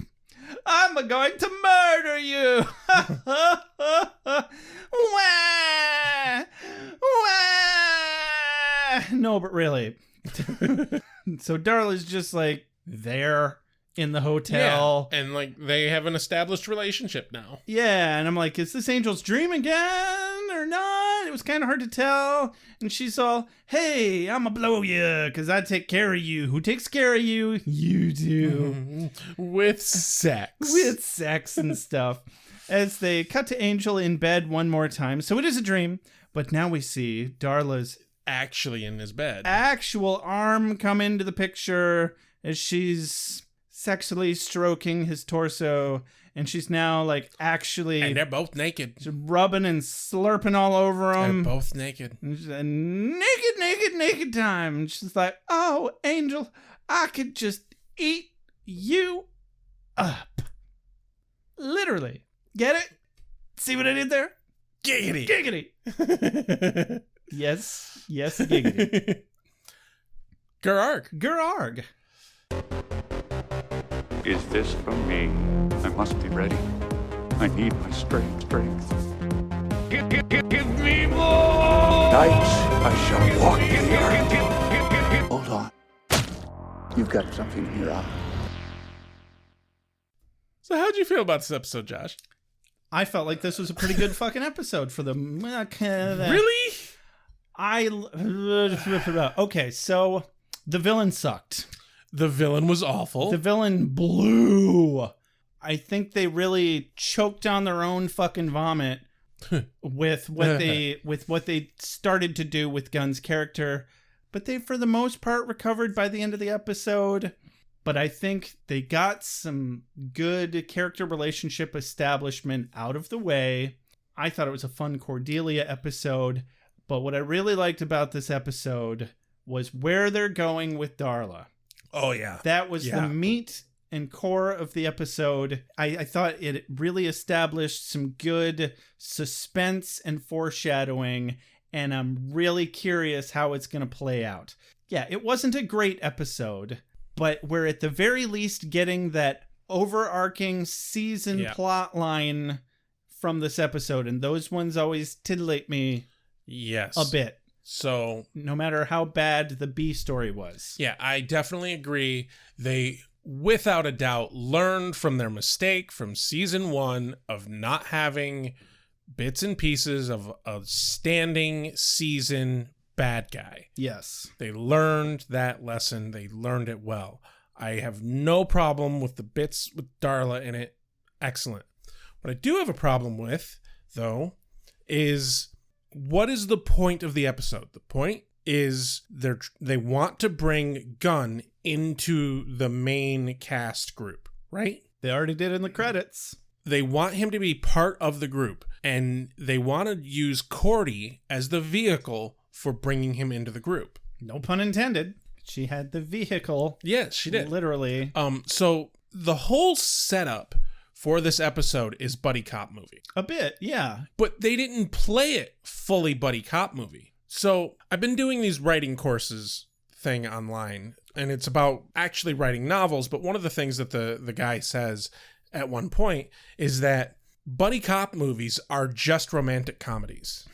Speaker 7: I'm going to murder you. Wah! Wah! No, but really. So Darla's just like there in the hotel.
Speaker 1: Yeah, and like they have an established relationship now.
Speaker 7: Yeah, and I'm like, is this Angel's dream again or not? It was kind of hard to tell. And she's all, hey, I'ma blow you because I take care of you. Who takes care of you? You do.
Speaker 1: With sex.
Speaker 7: With sex and stuff. As they cut to Angel in bed one more time. So it is a dream, but now we see Darla's
Speaker 1: actually in his bed.
Speaker 7: Actual arm come into the picture as she's sexually stroking his torso, and she's now like actually,
Speaker 1: and they're both naked,
Speaker 7: rubbing and slurping all over him.
Speaker 1: They're both naked.
Speaker 7: Naked time. And she's like, oh, Angel, I could just eat you up. Literally. Get it? See what I did there?
Speaker 1: Giggity.
Speaker 7: Yes, giggity.
Speaker 1: Gerarg.
Speaker 11: Is this from me? I must be ready. I need my strength. Give me more!
Speaker 3: Nights I shall walk in the earth. Hold on. You've got something in your eye.
Speaker 1: So how'd you feel about this episode, Josh?
Speaker 7: I felt like this was a pretty good fucking episode for them.
Speaker 1: Really?
Speaker 7: Okay, so the villain sucked.
Speaker 1: The villain was awful.
Speaker 7: The villain blew. I think they really choked on their own fucking vomit with what they started to do with Gunn's character, but they for the most part recovered by the end of the episode. But I think they got some good character relationship establishment out of the way. I thought it was a fun Cordelia episode, but what I really liked about this episode was where they're going with Darla.
Speaker 1: Oh, yeah.
Speaker 7: That was the meat and core of the episode. I thought it really established some good suspense and foreshadowing, and I'm really curious how it's going to play out. Yeah, it wasn't a great episode, but we're at the very least getting that overarching season plot line from this episode, and those ones always titillate me a bit.
Speaker 1: So
Speaker 7: no matter how bad the B story was.
Speaker 1: Yeah, I definitely agree. They, without a doubt, learned from their mistake from season 1 of not having bits and pieces of a standing season bad guy.
Speaker 7: Yes.
Speaker 1: They learned that lesson. They learned it well. I have no problem with the bits with Darla in it. Excellent. What I do have a problem with, though, is what is the point of the episode? The point is they want to bring Gunn into the main cast group, right?
Speaker 7: They already did in the credits.
Speaker 1: They want him to be part of the group, and they want to use Cordy as the vehicle for bringing him into the group.
Speaker 7: No pun intended. She had the vehicle.
Speaker 1: Yes, she did.
Speaker 7: Literally.
Speaker 1: So the whole setup for this episode is buddy cop movie.
Speaker 7: A bit, yeah.
Speaker 1: But they didn't play it fully buddy cop movie. So I've been doing these writing courses thing online, and it's about actually writing novels. But one of the things that the guy says at one point is that buddy cop movies are just romantic comedies.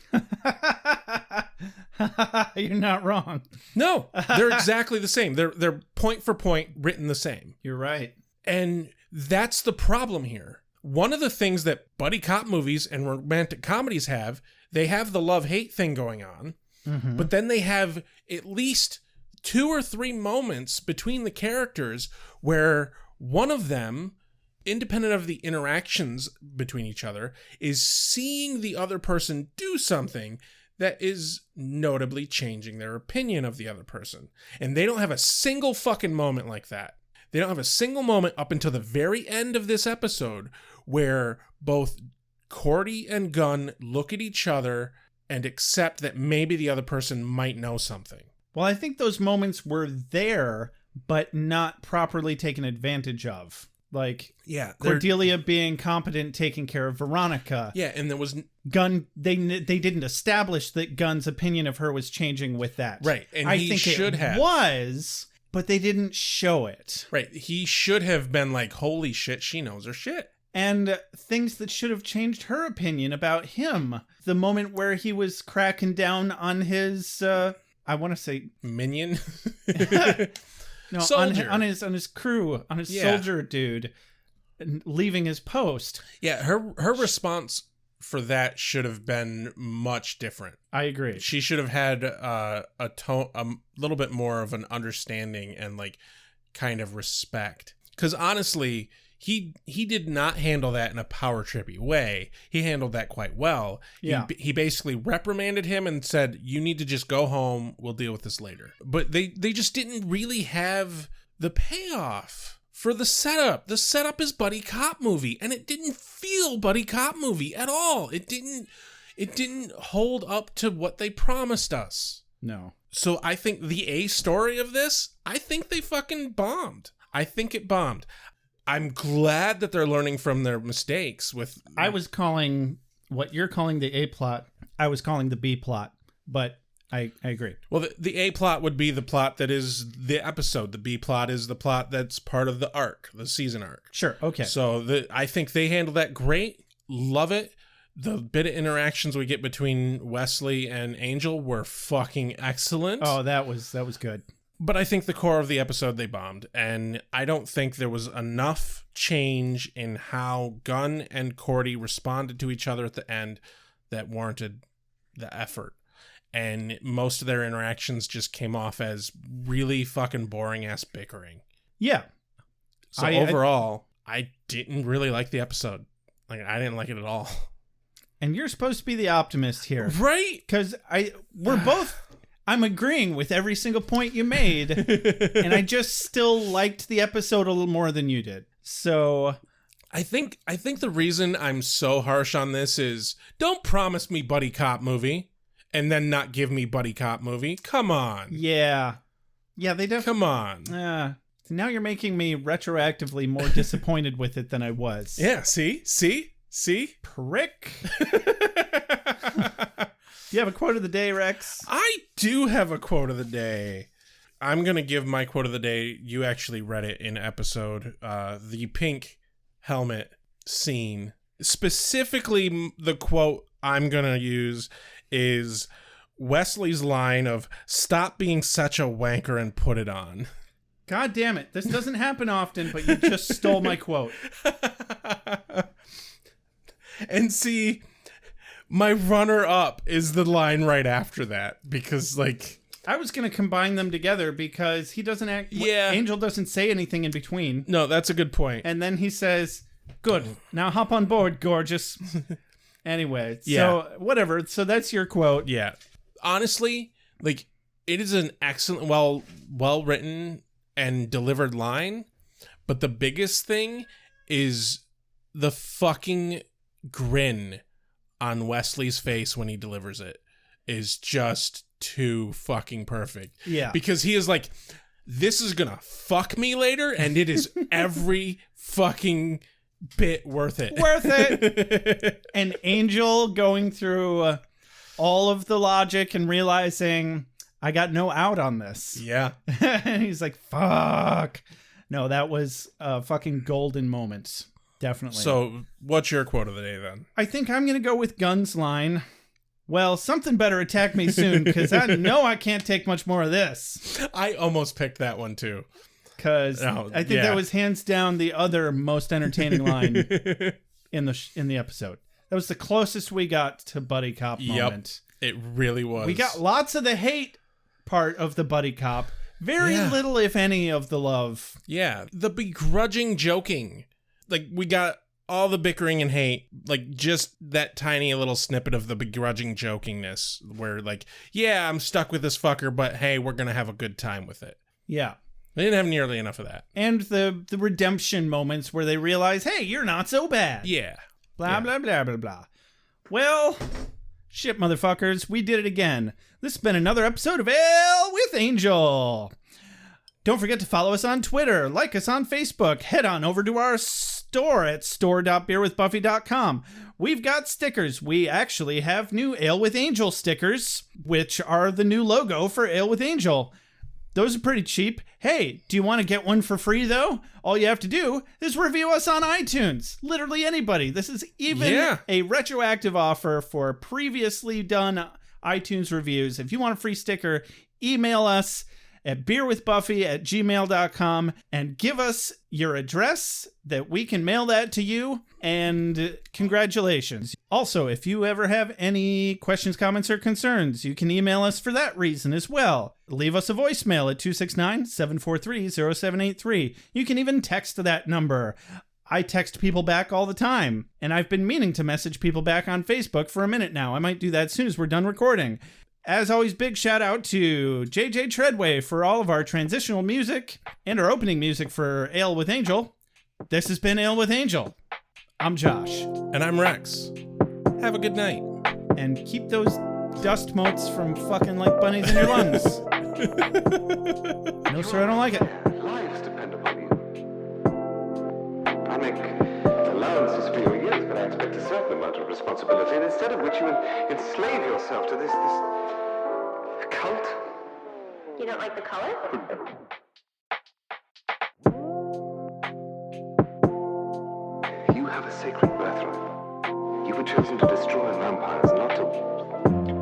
Speaker 7: You're not wrong.
Speaker 1: No, they're exactly the same. They're point for point written the same.
Speaker 7: You're right.
Speaker 1: And that's the problem here. One of the things that buddy cop movies and romantic comedies have, they have the love-hate thing going on, but then they have at least 2 or 3 moments between the characters where one of them, independent of the interactions between each other, is seeing the other person do something that is notably changing their opinion of the other person. And they don't have a single fucking moment like that. They don't have a single moment up until the very end of this episode where both Cordy and Gunn look at each other and accept that maybe the other person might know something.
Speaker 7: Well, I think those moments were there, but not properly taken advantage of. Like,
Speaker 1: yeah,
Speaker 7: Cordelia being competent, taking care of Veronica.
Speaker 1: Yeah, and there was
Speaker 7: Gunn. They didn't establish that Gunn's opinion of her was changing with that.
Speaker 1: Right, and
Speaker 7: I
Speaker 1: he
Speaker 7: think
Speaker 1: should
Speaker 7: it
Speaker 1: have.
Speaker 7: Was, but they didn't show it.
Speaker 1: Right, he should have been like, "Holy shit, she knows her shit."
Speaker 7: And things that should have changed her opinion about him. The moment where he was cracking down on his, I want to say
Speaker 1: minion.
Speaker 7: No,
Speaker 1: soldier.
Speaker 7: on his crew, on his soldier dude, and leaving his post.
Speaker 1: Yeah, her response for that should have been much different.
Speaker 7: I agree.
Speaker 1: She should have had a little bit more of an understanding and like kind of respect. Because honestly, he did not handle that in a power trippy way. He handled that quite well.
Speaker 7: Yeah.
Speaker 1: He basically reprimanded him and said, "You need to just go home. We'll deal with this later." But they just didn't really have the payoff for the setup. The setup is buddy cop movie, and it didn't feel buddy cop movie at all. It didn't hold up to what they promised us.
Speaker 7: No.
Speaker 1: So I think the A story of this, I think they fucking bombed. I think it bombed. I'm glad that they're learning from their mistakes with...
Speaker 7: I was calling what you're calling the A plot, I was calling the B plot, but I agree.
Speaker 1: Well, the A plot would be the plot that is the episode. The B plot is the plot that's part of the arc, the season arc.
Speaker 7: Sure, okay.
Speaker 1: So I think they handled that great. Love it. The bit of interactions we get between Wesley and Angel were fucking excellent.
Speaker 7: Oh, that was good.
Speaker 1: But I think the core of the episode they bombed, and I don't think there was enough change in how Gunn and Cordy responded to each other at the end that warranted the effort. And most of their interactions just came off as really fucking boring ass bickering.
Speaker 7: Yeah.
Speaker 1: So overall, I didn't really like the episode. Like, I didn't like it at all.
Speaker 7: And you're supposed to be the optimist here.
Speaker 1: Right?
Speaker 7: Because I'm agreeing with every single point you made, and I just still liked the episode a little more than you did. So
Speaker 1: I think the reason I'm so harsh on this is don't promise me buddy cop movie and then not give me buddy cop movie. Come on.
Speaker 7: Yeah, they definitely.
Speaker 1: Come on.
Speaker 7: Now you're making me retroactively more disappointed with it than I was.
Speaker 1: Yeah. See,
Speaker 7: prick. You have a quote of the day, Rex?
Speaker 1: I do have a quote of the day. I'm going to give my quote of the day. You actually read it in episode, the pink helmet scene. Specifically, the quote I'm going to use is Wesley's line of, "Stop being such a wanker and put it on."
Speaker 7: God damn it. This doesn't happen often, but you just stole my quote.
Speaker 1: And see... my runner-up is the line right after that, because, like...
Speaker 7: I was going to combine them together because he doesn't act...
Speaker 1: Yeah.
Speaker 7: Angel doesn't say anything in between.
Speaker 1: No, that's a good point.
Speaker 7: And then he says, "Good, now hop on board, gorgeous." Anyway,
Speaker 1: Yeah.
Speaker 7: so whatever. So that's your quote.
Speaker 1: Yeah. Honestly, like, it is an excellent, well written and delivered line, but the biggest thing is the fucking grin on Wesley's face when he delivers it is just too fucking perfect.
Speaker 7: Yeah.
Speaker 1: Because he is like, this is gonna fuck me later, and it is every fucking bit worth it.
Speaker 7: Worth it. And Angel going through all of the logic and realizing I got no out on this.
Speaker 1: Yeah.
Speaker 7: And he's like, fuck. No, that was a fucking golden moment. Definitely.
Speaker 1: So what's your quote of the day then?
Speaker 7: I think I'm going to go with Gunn's line. Well, something better attack me soon, because I know I can't take much more of this.
Speaker 1: I almost picked that one too.
Speaker 7: Because I think that was hands down the other most entertaining line in the episode. That was the closest we got to buddy cop moment.
Speaker 1: It really was.
Speaker 7: We got lots of the hate part of the buddy cop. Very little, if any, of the love.
Speaker 1: Yeah. The begrudging joking. Like, we got all the bickering and hate, like, just that tiny little snippet of the begrudging jokingness where, like, yeah, I'm stuck with this fucker, but hey, we're going to have a good time with it.
Speaker 7: Yeah.
Speaker 1: They didn't have nearly enough of that.
Speaker 7: And the redemption moments where they realize, hey, you're not so bad.
Speaker 1: Yeah.
Speaker 7: Blah, blah, blah, blah, blah. Well, shit, motherfuckers, we did it again. This has been another episode of Ale with Angel. Don't forget to follow us on Twitter, like us on Facebook, head on over to our store at store.beerwithbuffy.com. We've got stickers. We actually have new Ale with Angel stickers, which are the new logo for Ale with Angel. Those are pretty cheap. Hey, do you want to get one for free, though? All you have to do is review us on iTunes. Literally anybody. This is even a retroactive offer for previously done iTunes reviews. If you want a free sticker, email us at beerwithbuffy@gmail.com and give us your address that we can mail that to you. And congratulations. Also, if you ever have any questions, comments, or concerns, you can email us for that reason as well. Leave us a voicemail at 269-743-0783. You can even text that number. I text people back all the time, and I've been meaning to message people back on Facebook for a minute now. I might do that as soon as we're done recording. As always, big shout out to JJ Treadway for all of our transitional music and our opening music for Ale with Angel. This has been Ale with Angel. I'm Josh.
Speaker 1: And I'm Rex. Have a good night.
Speaker 7: And keep those dust motes from fucking like bunnies in your lungs. No, sir, I don't like it.
Speaker 12: Lives depend upon you. I make allowances for your years, but I expect a certain amount of responsibility, and instead of which you enslave yourself to this cult.
Speaker 13: You don't like the color?
Speaker 12: You have a sacred birthright. You were chosen to destroy vampires, not to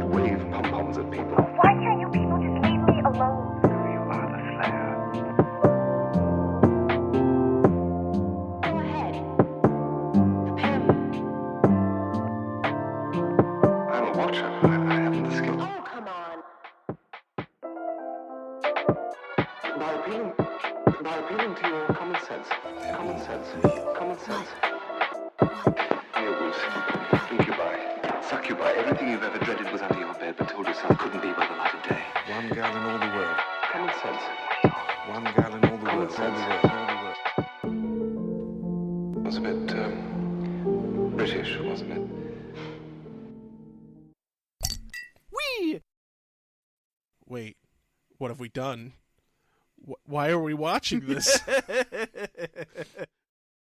Speaker 12: wave pom-poms at people.
Speaker 13: Why can't you people just leave me alone?
Speaker 12: You are the Slayer.
Speaker 13: Go ahead. Prepare me.
Speaker 12: I'm a watcher. I haven't the skill.
Speaker 13: Oh, come on.
Speaker 12: By appealing to your common sense. Werewolves, incubi, succubi, everything you've ever dreaded was under your bed, but told yourself couldn't be by the light of day.
Speaker 5: One girl in all the world.
Speaker 12: Common sense.
Speaker 5: One girl in all the world.
Speaker 12: Was a bit, British, wasn't it?
Speaker 1: Wait, what have we done? Why are we watching this?